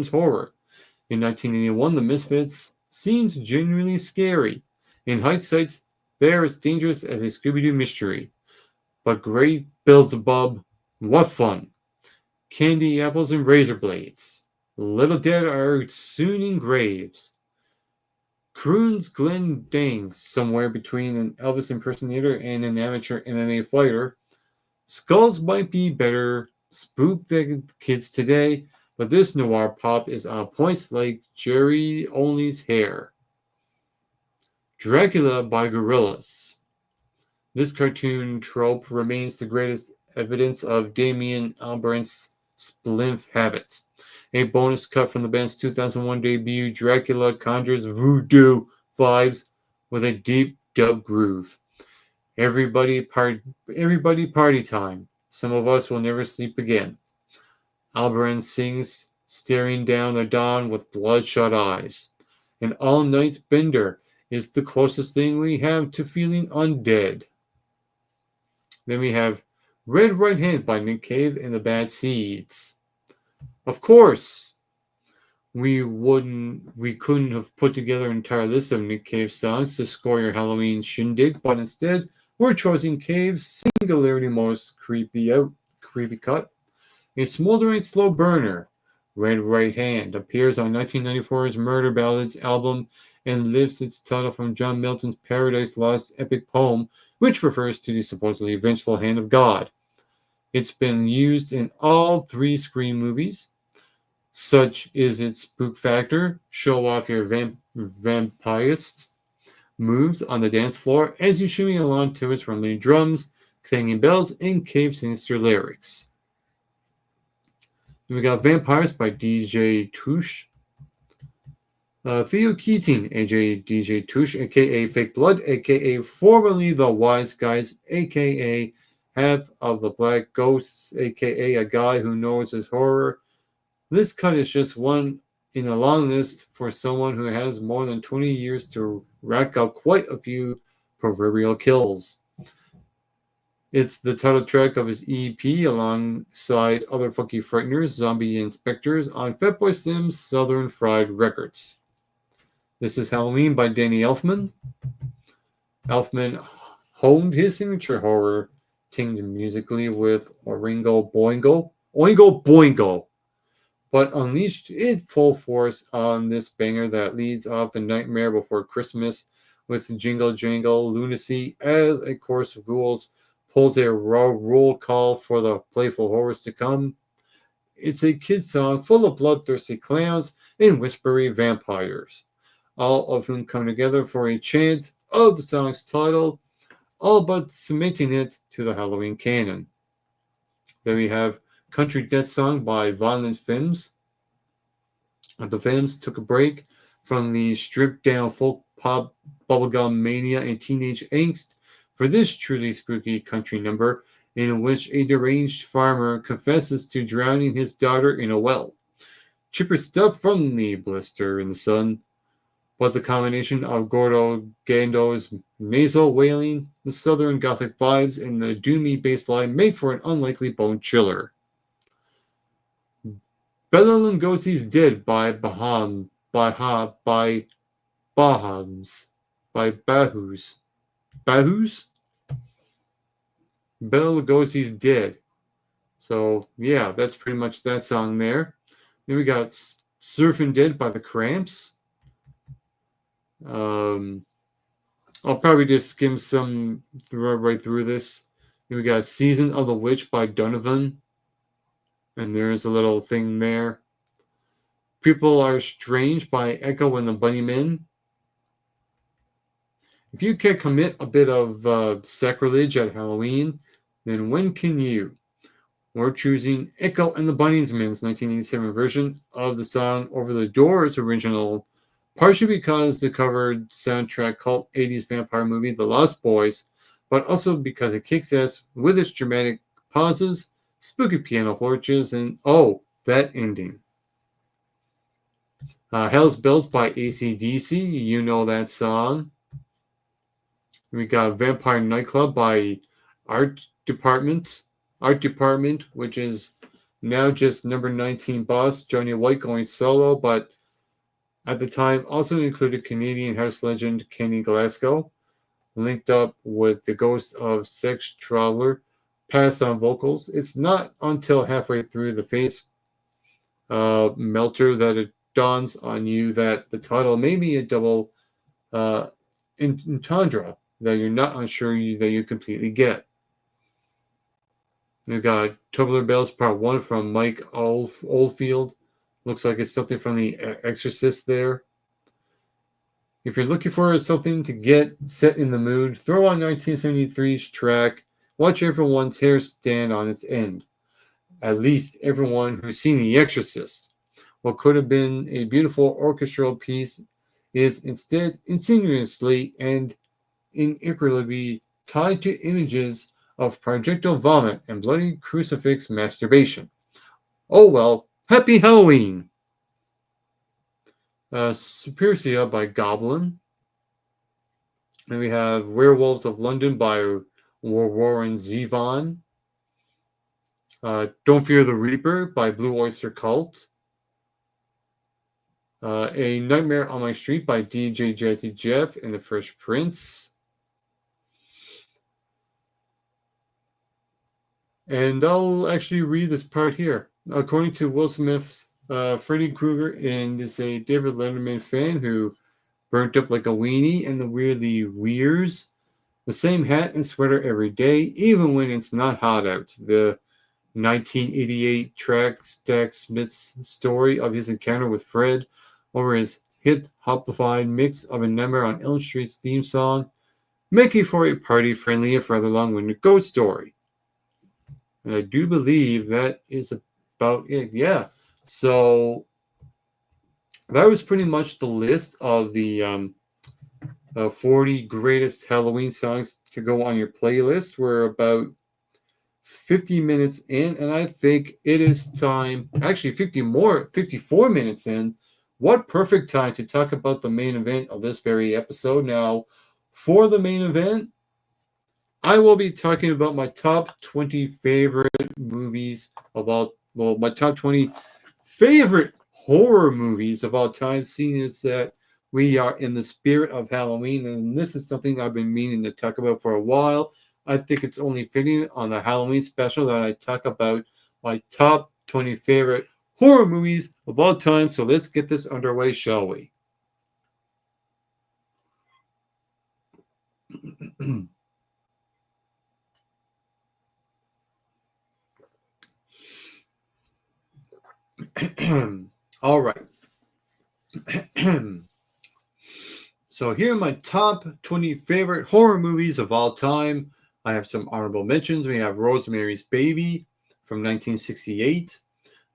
horror. In 1981, the Misfits seemed genuinely scary. In hindsight, they're as dangerous as a Scooby-Doo mystery. But great Beelzebub, what fun! Candy apples and razor blades. Little dead are soon in graves. Croon's Glenn Dangs, somewhere between an Elvis impersonator and an amateur MMA fighter. Skulls might be better, spook the kids today, but this noir pop is on point like Jerry Only's hair. Dracula by Gorillaz. This cartoon trope remains the greatest evidence of Damien Albarn's splinf habit. A bonus cut from the band's 2001 debut, Dracula conjures voodoo vibes with a deep dub groove. Everybody party time. Some of us will never sleep again. Albarn sings, staring down the dawn with bloodshot eyes. An all-night bender is the closest thing we have to feeling undead. Then we have Red Right Hand by Nick Cave and the Bad Seeds. Of course, we couldn't have put together an entire list of Nick Cave songs to score your Halloween shindig, but instead we're choosing Cave's singularly most creepy cut. A smoldering slow burner, Red Right Hand, appears on 1994's Murder Ballads album and lifts its title from John Milton's Paradise Lost epic poem, which refers to the supposedly vengeful hand of God. It's been used in all three Scream movies. Such is its spook factor. Show off your vampirist moves on the dance floor as you shimmy along to its rumbling drums, clanging bells, and Cave sinister lyrics. Then we got Vampires by DJ Touche. Theo Keating, aka DJ Touche, aka Fake Blood, aka formerly the Wise Guys, aka half of the Black Ghosts, aka a guy who knows his horror. This cut is just one in a long list for someone who has more than 20 years to rack up quite a few proverbial kills. It's the title track of his EP alongside other funky frighteners, Zombie Inspectors, on Fatboy Slim's Southern Fried Records. This is Halloween by Danny Elfman. Elfman honed his signature horror tinged musically with Oingo Boingo, but unleashed it full force on this banger that leads off The Nightmare Before Christmas with Jingle Jangle Lunacy as a chorus of ghouls pulls a roll call for the playful horrors to come. It's a kid's song full of bloodthirsty clowns and whispery vampires, all of whom come together for a chant of the song's title, all but cementing it to the Halloween canon. Then we have Country Death Song by Violent Femmes. The Femmes took a break from the stripped down folk pop bubblegum mania and teenage angst for this truly spooky country number in which a deranged farmer confesses to drowning his daughter in a well. Chipper stuff from the blister in the sun, but the combination of Gordo Gando's nasal wailing, the southern gothic vibes, and the doomy bass line make for an unlikely bone chiller. Bela Lugosi's Dead by Bahams. Bela Lugosi's Dead. So, yeah, that's pretty much that song there. Then we got Surfing Dead by the Cramps. I'll probably just skim some right through this. Then we got Season of the Witch by Donovan. And there's a little thing there. People Are Strange by Echo and the Bunnymen. If you can commit a bit of sacrilege at Halloween, then when can you? We're choosing Echo and the Bunnymen's 1987 version of the song over the Doors original, partially because the covered soundtrack cult 80s vampire movie The Lost Boys, but also because it kicks ass with its dramatic pauses, spooky piano horches, and that ending. Hell's Bells by AC/DC, you know that song. We got Vampire Nightclub by Art Department, which is now just number 19 boss Johnny White going solo, but at the time also included Canadian house legend Kenny Glasgow, linked up with the ghost of Sex Traveler, passed on vocals. It's not until halfway through the face melter that it dawns on you that the title may be a double entendre that you're not unsure that you completely get. We've got Tubular Bells Part 1 from Mike Oldfield. Looks like it's something from The Exorcist there. If you're looking for something to get set in the mood, throw on 1973's track, Watch Everyone's Hair Stand on Its End. At least everyone who's seen The Exorcist. What could have been a beautiful orchestral piece is instead insinuously and inequitably tied to images of projectile vomit and bloody crucifix masturbation. Oh well, happy Halloween! Supersia by Goblin. And we have Werewolves of London by Warren Zevon. Don't Fear the Reaper by Blue Oyster Cult. A Nightmare on My Street by DJ Jazzy Jeff and the Fresh Prince. And I'll actually read this part here. According to Will Smith's Freddy Krueger is a David Letterman fan who burnt up like a weenie and the weirdly wears the same hat and sweater every day, even when it's not hot out. The 1988 track Stack Smith's story of his encounter with Fred over his hip-hopified mix of a number on Elm Street's theme song, making for a party-friendly if rather long-winded ghost story. And I do believe that is about it. Yeah. So that was pretty much the list of the 40 greatest Halloween songs to go on your playlist. We're about 50 minutes in, and I think it is time, actually 54 minutes in. What perfect time to talk about the main event of this very episode. Now, for the main event, I will be talking about my top 20 favorite movies my top 20 favorite horror movies of all time, seeing as that we are in the spirit of Halloween, and this is something I've been meaning to talk about for a while. I think it's only fitting on the Halloween special that I talk about my top 20 favorite horror movies of all time. So let's get this underway, shall we? All right. So here are my top 20 favorite horror movies of all time. I have some honorable mentions. We have Rosemary's Baby from 1968,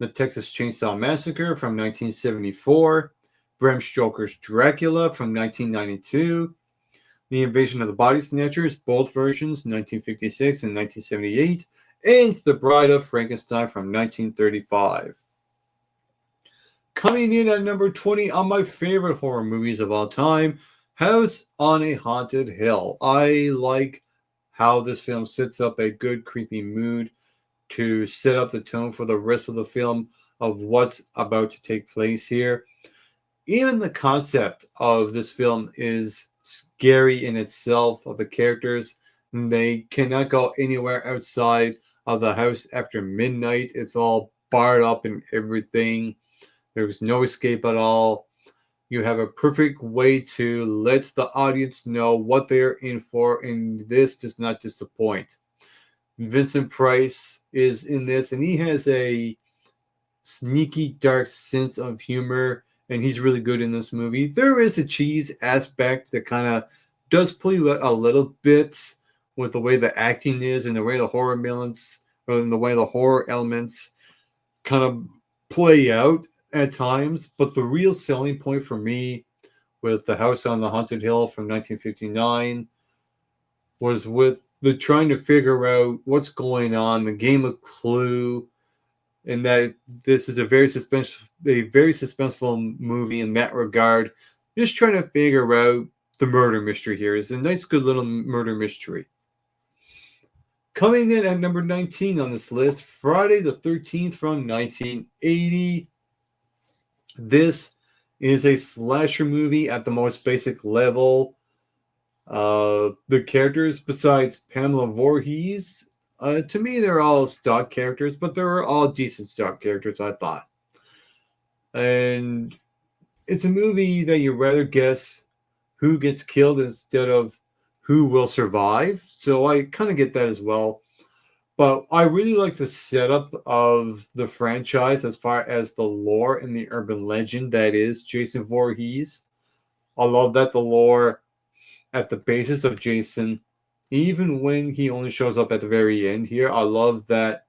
The Texas Chainsaw Massacre from 1974, Bram Stoker's Dracula from 1992, The Invasion of the Body Snatchers, both versions, 1956 and 1978, and The Bride of Frankenstein from 1935. Coming in at number 20 on my favorite horror movies of all time, House on a Haunted Hill. I like how this film sets up a good creepy mood to set up the tone for the rest of the film of what's about to take place here. Even the concept of this film is scary in itself, of the characters. They cannot go anywhere outside of the house after midnight. It's all barred up and everything. There's no escape at all. You have a perfect way to let the audience know what they're in for, and this does not disappoint. Vincent Price is in this, and he has a sneaky, dark sense of humor, and he's really good in this movie. There is a cheese aspect that kind of does pull you out a little bit with the way the acting is and the way the horror elements, or in the way the horror elements kind of play out at times, but the real selling point for me with The House on the Haunted Hill from 1959 was with the trying to figure out what's going on, the game of Clue, and that this is a very suspenseful movie in that regard. Just trying to figure out the murder mystery here. It's a nice, good little murder mystery. Coming in at number 19 on this list, Friday the 13th from 1980. This is a slasher movie at the most basic level. The characters, besides Pamela Voorhees, to me, they're all stock characters, but they're all decent stock characters, I thought. And it's a movie that you rather guess who gets killed instead of who will survive. So I kind of get that as well. But I really like the setup of the franchise as far as the lore and the urban legend that is Jason Voorhees. I love that the lore at the basis of Jason, even when he only shows up at the very end here, I love that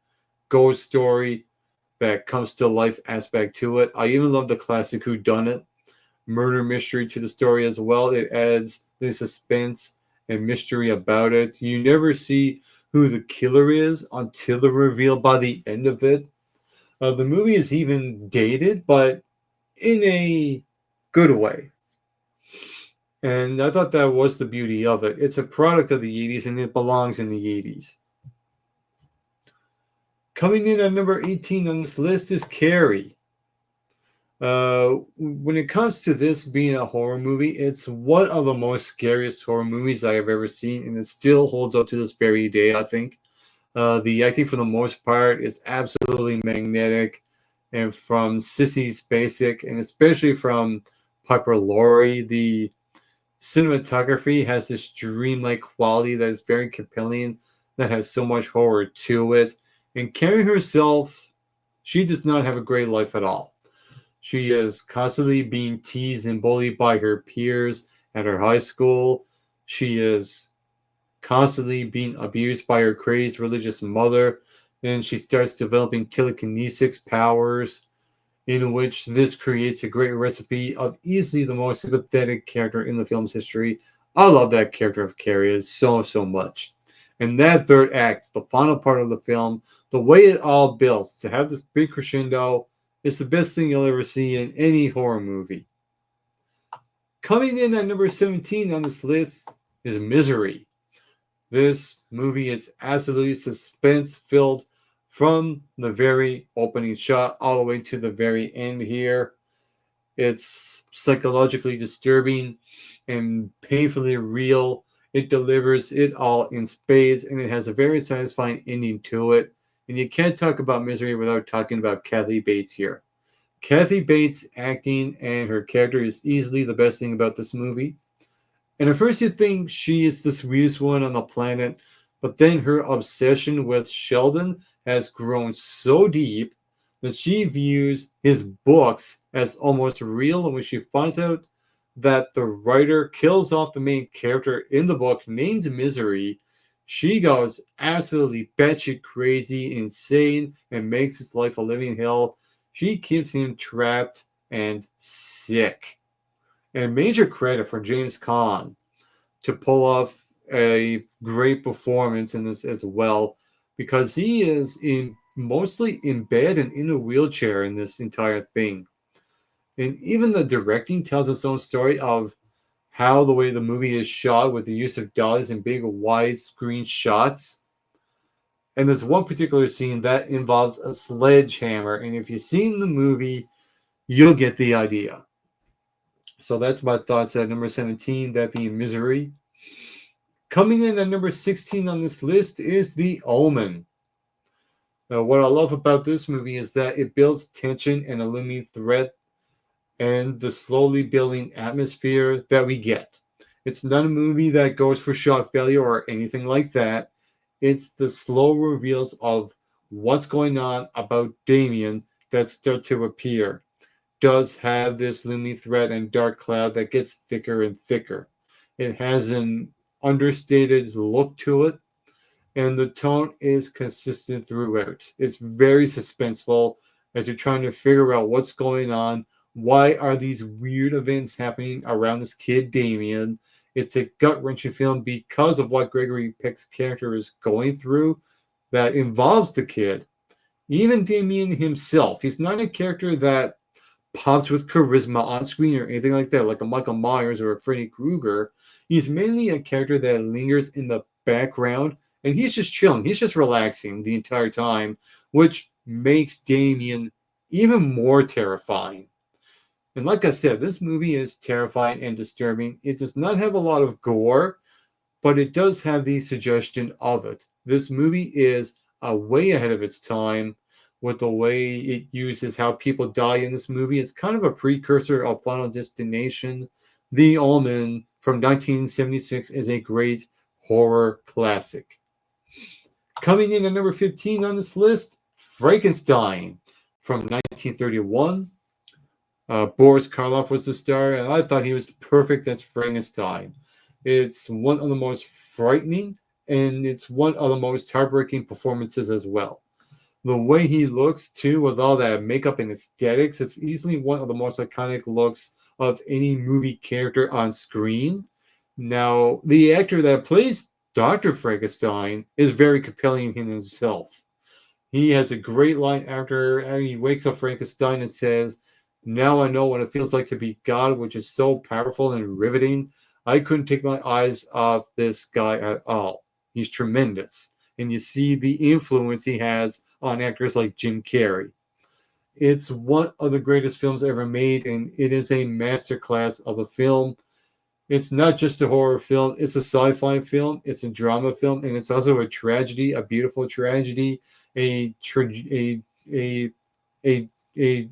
ghost story that comes to life aspect to it. I even love the classic whodunit murder mystery to the story as well. It adds the suspense and mystery about it. You never see who the killer is until the reveal by the end of it. The movie is even dated, but in a good way. And I thought that was the beauty of it. It's a product of the 80s and it belongs in the 80s. Coming in at number 18 on this list is Carrie. When it comes to this being a horror movie, it's one of the most scariest horror movies I have ever seen, and it still holds up to this very day, I think. The acting, for the most part, is absolutely magnetic, and from Sissy Spacek, and especially from Piper Laurie, the cinematography has this dreamlike quality that is very compelling, that has so much horror to it. And Carrie herself, she does not have a great life at all. She is constantly being teased and bullied by her peers at her high school. She is constantly being abused by her crazed religious mother. And she starts developing telekinesis powers, in which this creates a great recipe of easily the most sympathetic character in the film's history. I love that character of Carrie so, so much. And that third act, the final part of the film, the way it all builds to have this big crescendo, is the best thing you'll ever see in any horror movie. Coming in at number 17 on this list is Misery. This movie is absolutely suspense-filled from the very opening shot all the way to the very end here. It's psychologically disturbing and painfully real. It delivers it all in spades, and it has a very satisfying ending to it. And you can't talk about Misery without talking about Kathy Bates here. Kathy Bates' acting and her character is easily the best thing about this movie. And at first you think she is the sweetest one on the planet, but then her obsession with Sheldon has grown so deep that she views his books as almost real. And when she finds out that the writer kills off the main character in the book named Misery, she goes absolutely batshit crazy, insane, and makes his life a living hell. She keeps him trapped and sick. And major credit for James Caan to pull off a great performance in this as well, because he is in mostly in bed and in a wheelchair in this entire thing. And even the directing tells its own story of how the way the movie is shot with the use of dollies and big widescreen shots. And there's one particular scene that involves a sledgehammer, and if you've seen the movie, you'll get the idea. So that's my thoughts at number 17, that being Misery. Coming in at number 16 on this list is The Omen. Now, what I love about this movie is that it builds tension and a looming threat and the slowly building atmosphere that we get. It's not a movie that goes for shock value or anything like that. It's the slow reveals of what's going on about Damien that start to appear. Does have this looming threat and dark cloud that gets thicker and thicker. It has an understated look to it, and the tone is consistent throughout. It's very suspenseful as you're trying to figure out what's going on. Why are these weird events happening around this kid, Damien? It's a gut wrenching film because of what Gregory Peck's character is going through that involves the kid. Even Damien himself, he's not a character that pops with charisma on screen or anything like that, like a Michael Myers or a Freddy Krueger. He's mainly a character that lingers in the background, and he's just chilling. He's just relaxing the entire time, which makes Damien even more terrifying. And like I said, this movie is terrifying and disturbing. It does not have a lot of gore, but it does have the suggestion of it. This movie is way ahead of its time with the way it uses how people die in this movie. It's kind of a precursor of Final Destination. The Omen from 1976 is a great horror classic. Coming in at number 15 on this list, Frankenstein from 1931. Boris Karloff was the star, and I thought he was perfect as Frankenstein. It's one of the most frightening, and it's one of the most heartbreaking performances as well. The way he looks, too, with all that makeup and aesthetics, it's easily one of the most iconic looks of any movie character on screen. Now, the actor that plays Dr. Frankenstein is very compelling in himself. He has a great line after he wakes up Frankenstein and says, "Now I know what it feels like to be God," which is so powerful and riveting. I couldn't take my eyes off this guy at all. He's tremendous. And you see the influence he has on actors like Jim Carrey. It's one of the greatest films ever made, and it is a masterclass of a film. It's not just a horror film, it's a sci-fi film, it's a drama film, and it's also a tragedy, a beautiful tragedy, a a a a,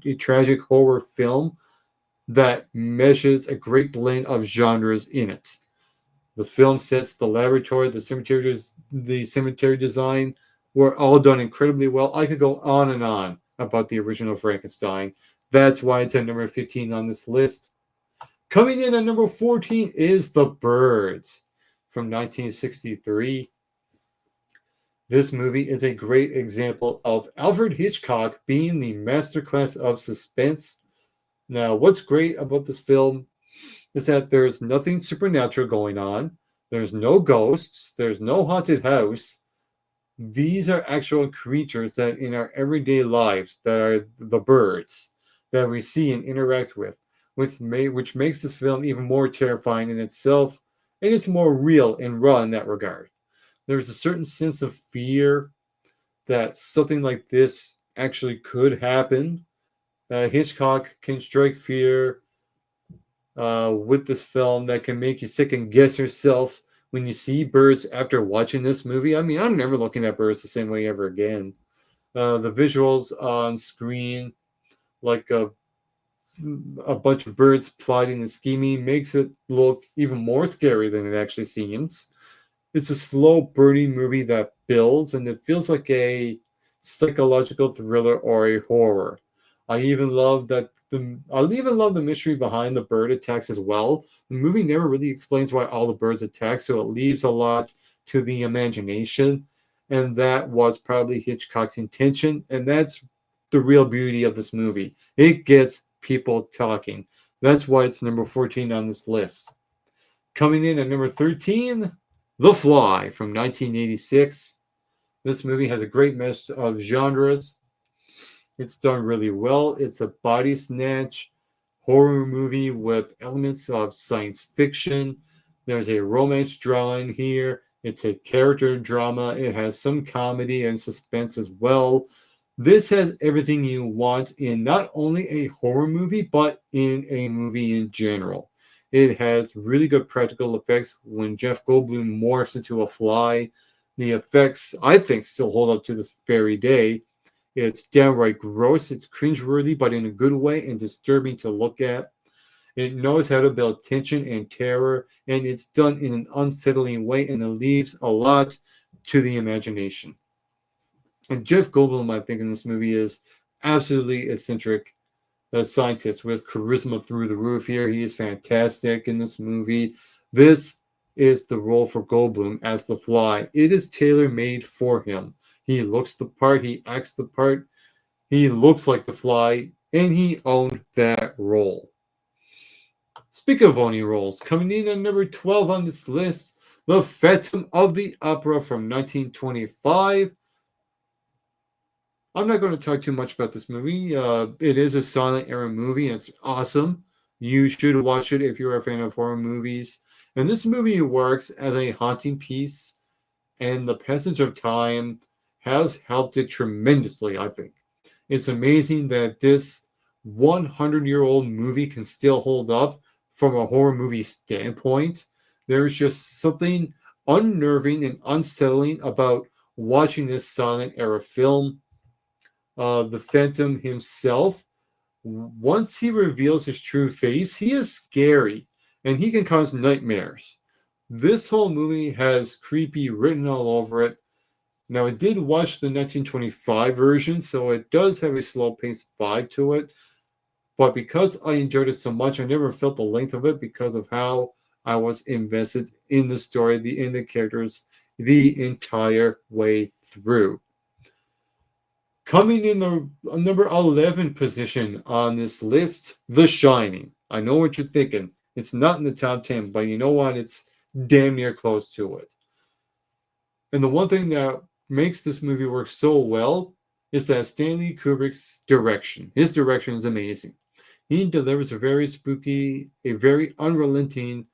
a tragic horror film that measures a great blend of genres in it. The film sets, the laboratory, the cemetery design were all done incredibly well. I could go on and on about the original Frankenstein. That's why it's at number 15 on this list. Coming in at number 14 is The Birds from 1963. This movie is a great example of Alfred Hitchcock being the masterclass of suspense. Now, what's great about this film is that there's nothing supernatural going on. There's no ghosts. There's no haunted house. These are actual creatures that in our everyday lives that are the birds that we see and interact which makes this film even more terrifying in itself, and it's more real and raw in that regard. There's a certain sense of fear that something like this actually could happen. Hitchcock can strike fear with this film that can make you second guess yourself when you see birds after watching this movie. I mean, I'm never looking at birds the same way ever again. The visuals on screen, like a bunch of birds plotting and scheming makes it look even more scary than it actually seems. It's a slow burning movie that builds and it feels like a psychological thriller or a horror. I even love the mystery behind the bird attacks as well. The movie never really explains why all the birds attack, so it leaves a lot to the imagination. And that was probably Hitchcock's intention, and that's the real beauty of this movie. It gets people talking. That's why it's number 14 on this list. Coming in at number 13, The Fly from 1986. This movie has a great mix of genres. It's done really well. It's a body snatch horror movie with elements of science fiction. There's a romance draw in here. It's a character drama. It has some comedy and suspense as well. This has everything you want in not only a horror movie, but in a movie in general. It has really good practical effects when Jeff Goldblum morphs into a fly. The effects, I think, still hold up to this very day. It's downright gross. It's cringeworthy, but in a good way and disturbing to look at. It knows how to build tension and terror, and it's done in an unsettling way, and it leaves a lot to the imagination. And Jeff Goldblum, I think, in this movie is absolutely eccentric scientist with charisma through the roof here. He is fantastic in this movie. This is the role for Goldblum as the Fly. It is tailor made for him. He looks the part, he acts the part, he looks like the Fly, and he owned that role. Speaking of owning roles, coming in at number 12 on this list, The Phantom of the Opera from 1925. I'm not going to talk too much about this movie. It is a silent era movie, and it's awesome. You should watch it if you're a fan of horror movies. And this movie works as a haunting piece, and the passage of time has helped it tremendously, I think. It's amazing that this 100-year-old movie can still hold up from a horror movie standpoint. There's just something unnerving and unsettling about watching this silent era film. The Phantom himself, once he reveals his true face, he is scary and he can cause nightmares. This whole movie has creepy written all over it. Now, I did watch the 1925 version, so it does have a slow paced vibe to it. But because I enjoyed it so much, I never felt the length of it because of how I was invested in the story, in the characters, the entire way through. Coming in the number 11 position on this list, The Shining. I know what you're thinking. It's not in the top 10, but you know what? It's damn near close to it. And the one thing that makes this movie work so well is that Stanley Kubrick's direction. His direction is amazing. He delivers a very spooky, a very unrelenting,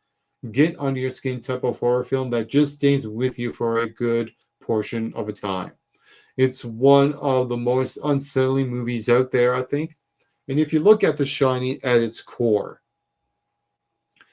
get under your skin type of horror film that just stays with you for a good portion of a time. It's one of the most unsettling movies out there, I think. And if you look at The Shining at its core,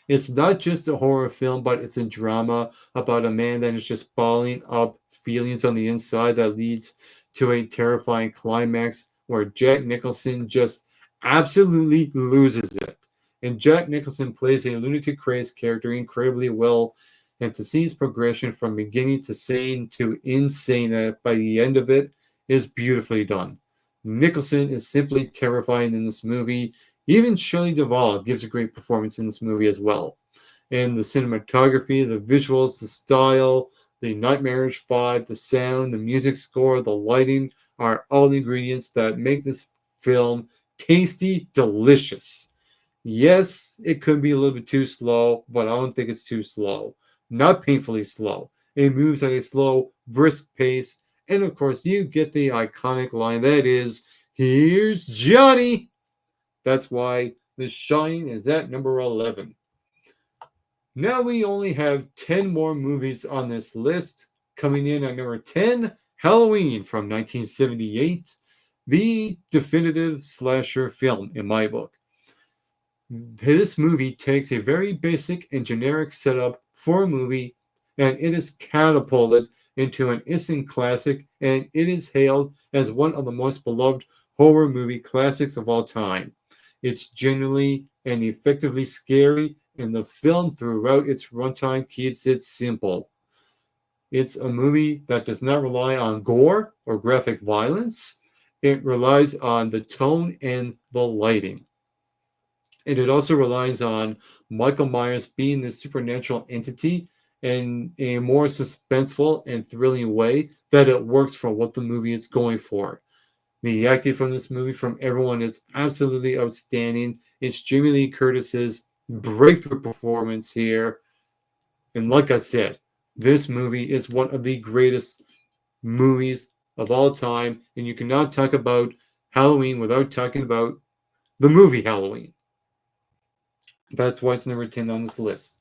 it's not just a horror film, but it's a drama about a man that is just balling up feelings on the inside that leads to a terrifying climax where Jack Nicholson just absolutely loses it. And Jack Nicholson plays a lunatic crazed character incredibly well. And to see his progression from beginning to sane to insane by the end of it is beautifully done. Nicholson is simply terrifying in this movie. Even Shelley Duvall gives a great performance in this movie as well. And the cinematography, the visuals, the style, the nightmarish vibe, the sound, the music score, the lighting are all the ingredients that make this film tasty, delicious. Yes, it could be a little bit too slow, but I don't think it's too slow. Not painfully slow. It moves at a slow, brisk pace. And of course, you get the iconic line that is, "Here's Johnny." That's why The Shining is at number 11. Now we only have 10 more movies on this list. Coming in at number 10, Halloween from 1978, the definitive slasher film in my book. This movie takes a very basic and generic setup for a movie, and it is catapulted into an instant classic, and it is hailed as one of the most beloved horror movie classics of all time. It's genuinely and effectively scary, and the film throughout its runtime keeps it simple. It's a movie that does not rely on gore or graphic violence. It relies on the tone and the lighting. And it also relies on Michael Myers being this supernatural entity in a more suspenseful and thrilling way that it works for what the movie is going for. The acting from this movie from everyone is absolutely outstanding. It's Jamie Lee Curtis's breakthrough performance here. And like I said, this movie is one of the greatest movies of all time. And you cannot talk about Halloween without talking about the movie Halloween. That's why it's number 10 on this list.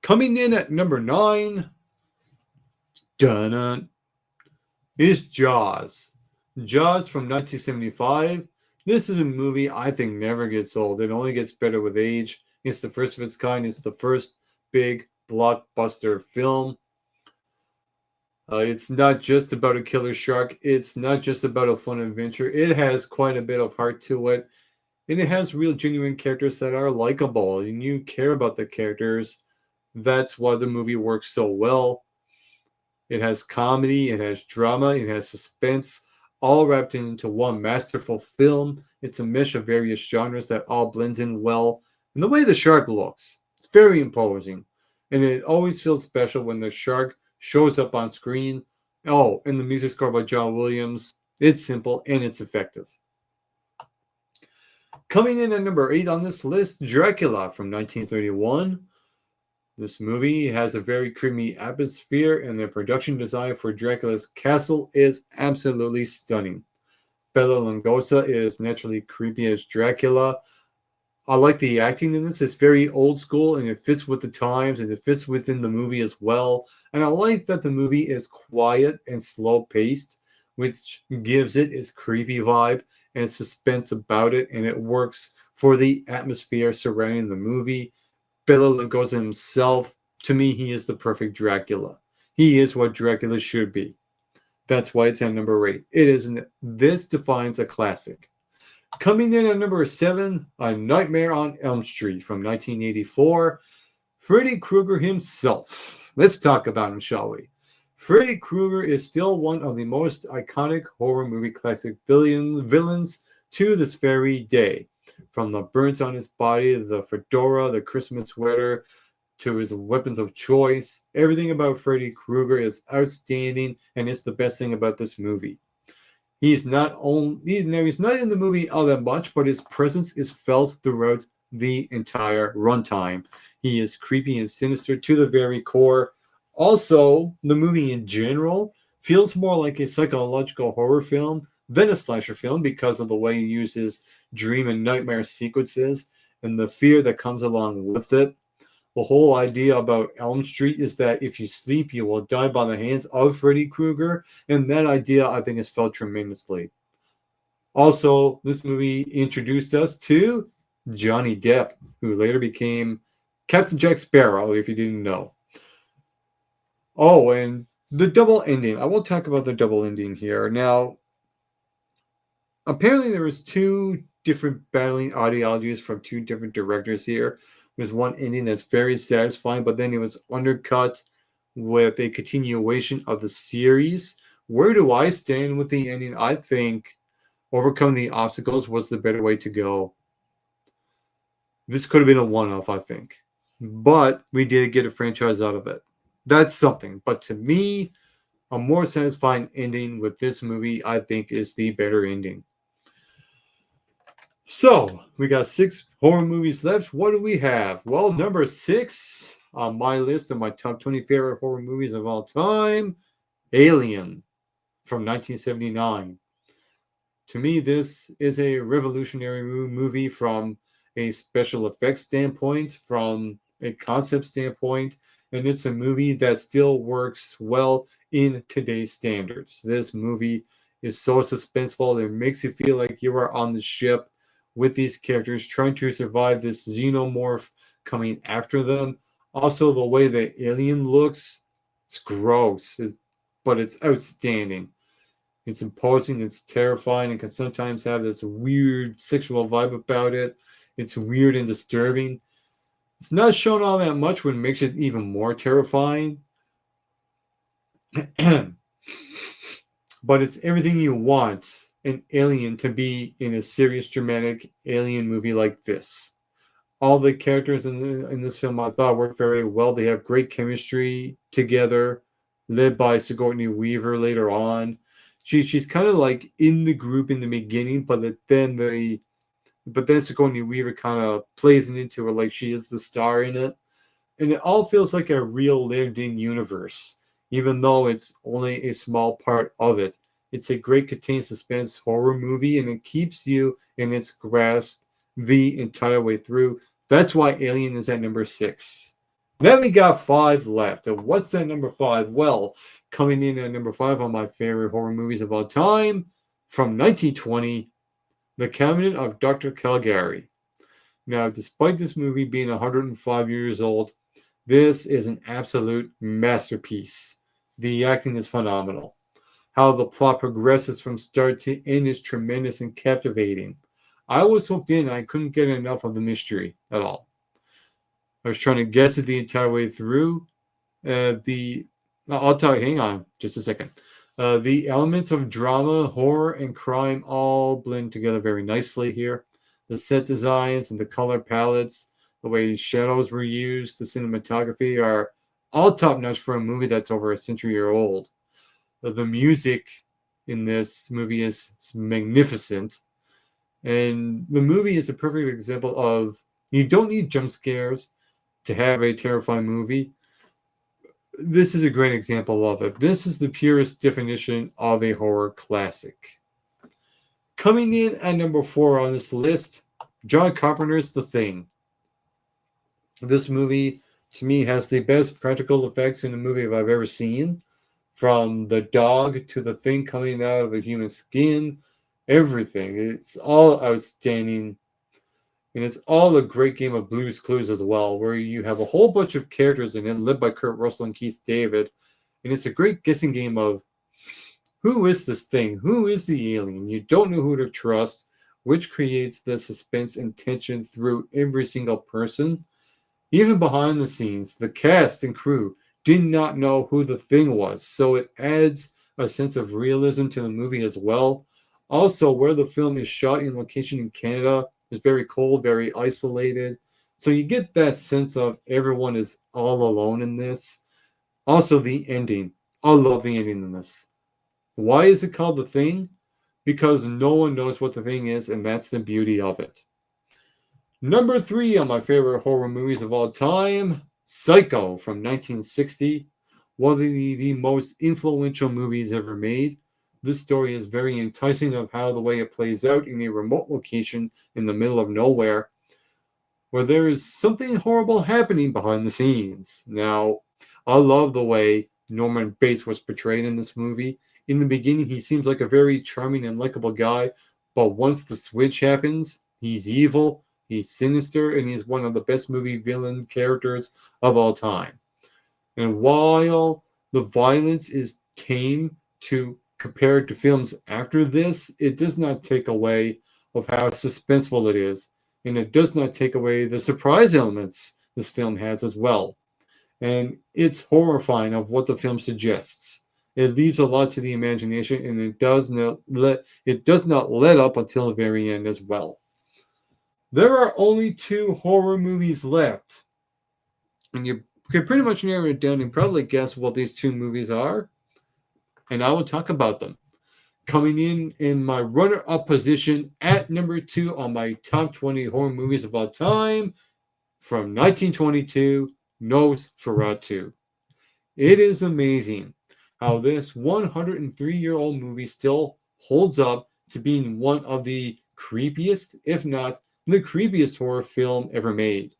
Coming in at number 9, dun is Jaws. Jaws from 1975. This is a movie I think never gets old. It only gets better with age. It's the first of its kind. It's the first big blockbuster film. It's not just about a killer shark. It's not just about a fun adventure. It has quite a bit of heart to it. And it has real genuine characters that are likable. And you care about the characters. That's why the movie works so well. It has comedy, it has drama, it has suspense, all wrapped into one masterful film. It's a mesh of various genres that all blends in well. And the way the shark looks, it's very imposing. And it always feels special when the shark shows up on screen. Oh, and the music score by John Williams. It's simple and it's effective. Coming in at number 8 on this list, Dracula from 1931. This movie has a very creamy atmosphere, and the production design for Dracula's castle is absolutely stunning. Bela Lugosi is naturally creepy as Dracula. I like the acting in this. It's very old school, and it fits with the times, and it fits within the movie as well. And I like that the movie is quiet and slow-paced, which gives it its creepy vibe and suspense about it, and it works for the atmosphere surrounding the movie. Bela Lugosi himself, to me, he is the perfect Dracula. He is what Dracula should be. That's why it's at number 8. This defines a classic. Coming in at number 7, A Nightmare on Elm Street from 1984. Freddy Krueger himself. Let's talk about him, shall we? Freddy Krueger is still one of the most iconic horror movie classic villains to this very day. From the burns on his body, the fedora, the Christmas sweater, to his weapons of choice, everything about Freddy Krueger is outstanding, and it's the best thing about this movie. He's not in the movie all that much, but his presence is felt throughout the entire runtime. He is creepy and sinister to the very core. Also, the movie in general feels more like a psychological horror film than a slasher film because of the way he uses dream and nightmare sequences and the fear that comes along with it. The whole idea about Elm Street is that if you sleep, you will die by the hands of Freddy Krueger, and that idea, I think, is felt tremendously. Also, this movie introduced us to Johnny Depp, who later became Captain Jack Sparrow, if you didn't know. Oh, and the double ending. I will talk about the double ending here. Now, apparently there was 2 different battling ideologies from 2 different directors here. There's one ending that's very satisfying, but then it was undercut with a continuation of the series. Where do I stand with the ending? I think overcoming the obstacles was the better way to go. This could have been a one-off, I think. But we did get a franchise out of it. That's something. But to me, a more satisfying ending with this movie, I think, is the better ending. So, we got 6 horror movies left. What do we have? Well, number 6 on my list of my top 20 favorite horror movies of all time, Alien from 1979. To me, this is a revolutionary movie from a special effects standpoint, from a concept standpoint, and it's a movie that still works well in today's standards. This movie is so suspenseful, it makes you feel like you are on the ship with these characters trying to survive this xenomorph coming after them. Also, the way the alien looks, it's gross. but it's outstanding. It's imposing, it's terrifying, and can sometimes have this weird sexual vibe about it. It's weird and disturbing. It's not shown all that much, which makes it even more terrifying. But it's everything you want an alien to be in a serious, dramatic alien movie like this. All the characters in this film I thought work very well. They have great chemistry together, led by Sigourney Weaver later on. She's kind of like in the group in the beginning, but then Sigourney Weaver kind of plays it into her like she is the star in it, and it all feels like a real lived-in universe, even though it's only a small part of it. It's a great contained suspense horror movie, and it keeps you in its grasp the entire way through. That's why Alien is at number 6. Then we got 5 left. And what's that number 5? Well, coming in at number 5 on my favorite horror movies of all time, from 1920, The Cabinet of Dr. Caligari. Now, despite this movie being 105 years old, this is an absolute masterpiece. The acting is phenomenal. How the plot progresses from start to end is tremendous and captivating. I was hooked in. I couldn't get enough of the mystery at all. I was trying to guess it the entire way through. The I'll tell you. Hang on, just a second. The elements of drama, horror, and crime all blend together very nicely here. The set designs and the color palettes, the way shadows were used, the cinematography are all top notch for a movie that's over a century year old. The music in this movie is magnificent. And the movie is a perfect example of you don't need jump scares to have a terrifying movie. This is a great example of it. This is the purest definition of a horror classic. Coming in at number 4 on this list, John Carpenter's The Thing. This movie, to me, has the best practical effects in a movie I've ever seen. From the dog to the thing coming out of a human skin, everything. It's all outstanding. And it's all a great game of Blue's Clues as well, where you have a whole bunch of characters in it, led by Kurt Russell and Keith David. And it's a great guessing game of who is this thing? Who is the alien? You don't know who to trust, which creates the suspense and tension through every single person. Even behind the scenes, the cast and crew did not know who the thing was, so it adds a sense of realism to the movie as well. Also, where the film is shot in location in Canada is very cold, very isolated, so you get that sense of everyone is all alone in this. Also, the ending. I love the ending in this. Why is it called The Thing? Because no one knows what the thing is, and that's the beauty of it. Number 3 on my favorite horror movies of all time, Psycho from 1960. One of the most influential movies ever made. This story is very enticing of how the way it plays out in a remote location in the middle of nowhere, where there is something horrible happening behind the scenes. Now, I love the way Norman Bates was portrayed in this movie. In the beginning, he seems like a very charming and likable guy, but once the switch happens, he's evil, he's sinister, and he's one of the best movie villain characters of all time. And while the violence is tame compared to films after this, it does not take away of how suspenseful it is, and it does not take away the surprise elements this film has as well. And it's horrifying of what the film suggests. It leaves a lot to the imagination, and it does not let up until the very end as well. There are only 2 horror movies left, and you can pretty much narrow it down and probably guess what these 2 movies are, and I will talk about them. Coming in my runner-up position at number 2 on my top 20 horror movies of all time, from 1922, Nosferatu. It is amazing how this 103-year-old movie still holds up to being one of the creepiest, if not the creepiest horror film ever made.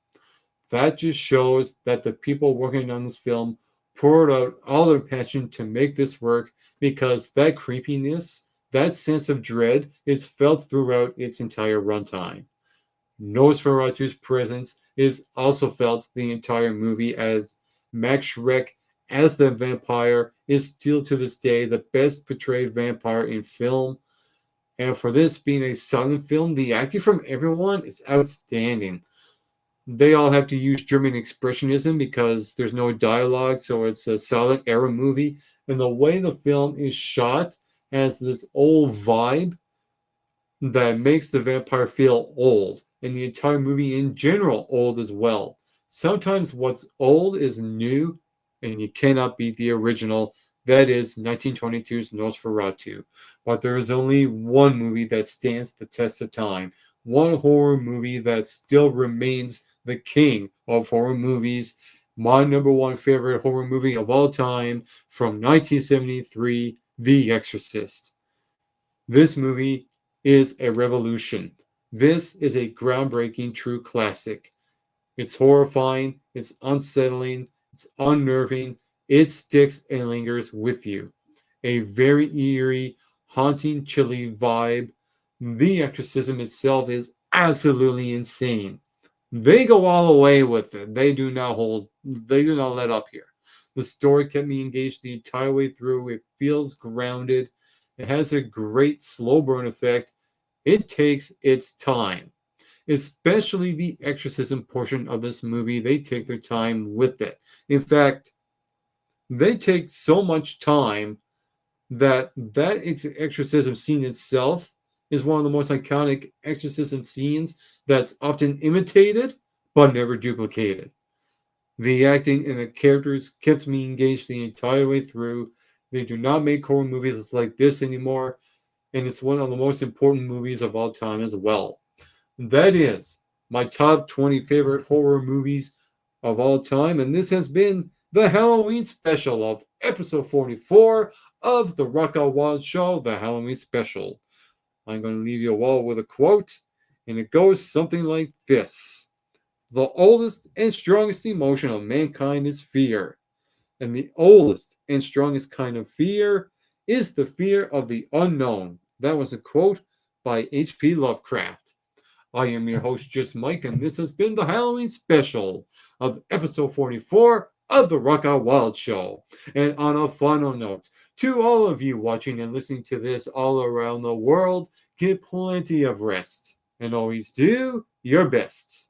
That just shows that the people working on this film poured out all their passion to make this work, because that creepiness, that sense of dread is felt throughout its entire runtime. Nosferatu's presence is also felt the entire movie as Max Schreck as the vampire is still to this day the best portrayed vampire in film. And for this being a silent film, the acting from everyone is outstanding. They all have to use German expressionism because there's no dialogue, so it's a silent era movie. And the way the film is shot has this old vibe that makes the vampire feel old, and the entire movie in general old as well. Sometimes what's old is new, and you cannot beat the original. That is 1922's Nosferatu. But there is only one movie that stands the test of time, one horror movie that still remains the king of horror movies. My number one favorite horror movie of all time from 1973, The Exorcist. This movie is a revolution. This is a groundbreaking true classic. It's horrifying, it's unsettling, it's unnerving, it sticks and lingers with you. A very eerie, haunting, chilly vibe. The exorcism itself is absolutely insane. They go all the way with it. They do not let up here. The story kept me engaged the entire way through. It feels grounded. It has a great slow burn effect. It takes its time, especially the exorcism portion of this movie. They take their time with it. In fact, they take so much time that exorcism scene itself is one of the most iconic exorcism scenes that's often imitated but never duplicated. The acting and the characters kept me engaged the entire way through. They do not make horror movies like this anymore, and it's one of the most important movies of all time as well. That is my top 20 favorite horror movies of all time, and this has been the Halloween special of episode 44 of the Rock Out Wild Show, the Halloween special. I'm going to leave you all with a quote, and it goes something like this: the oldest and strongest emotion of mankind is fear, and the oldest and strongest kind of fear is the fear of the unknown. That was a quote by H.P. Lovecraft. I am your host, Just Mike, and this has been the Halloween special of episode 44 of the Rock Out Wild Show. And on a final note, to all of you watching and listening to this all around the world, get plenty of rest and always do your best.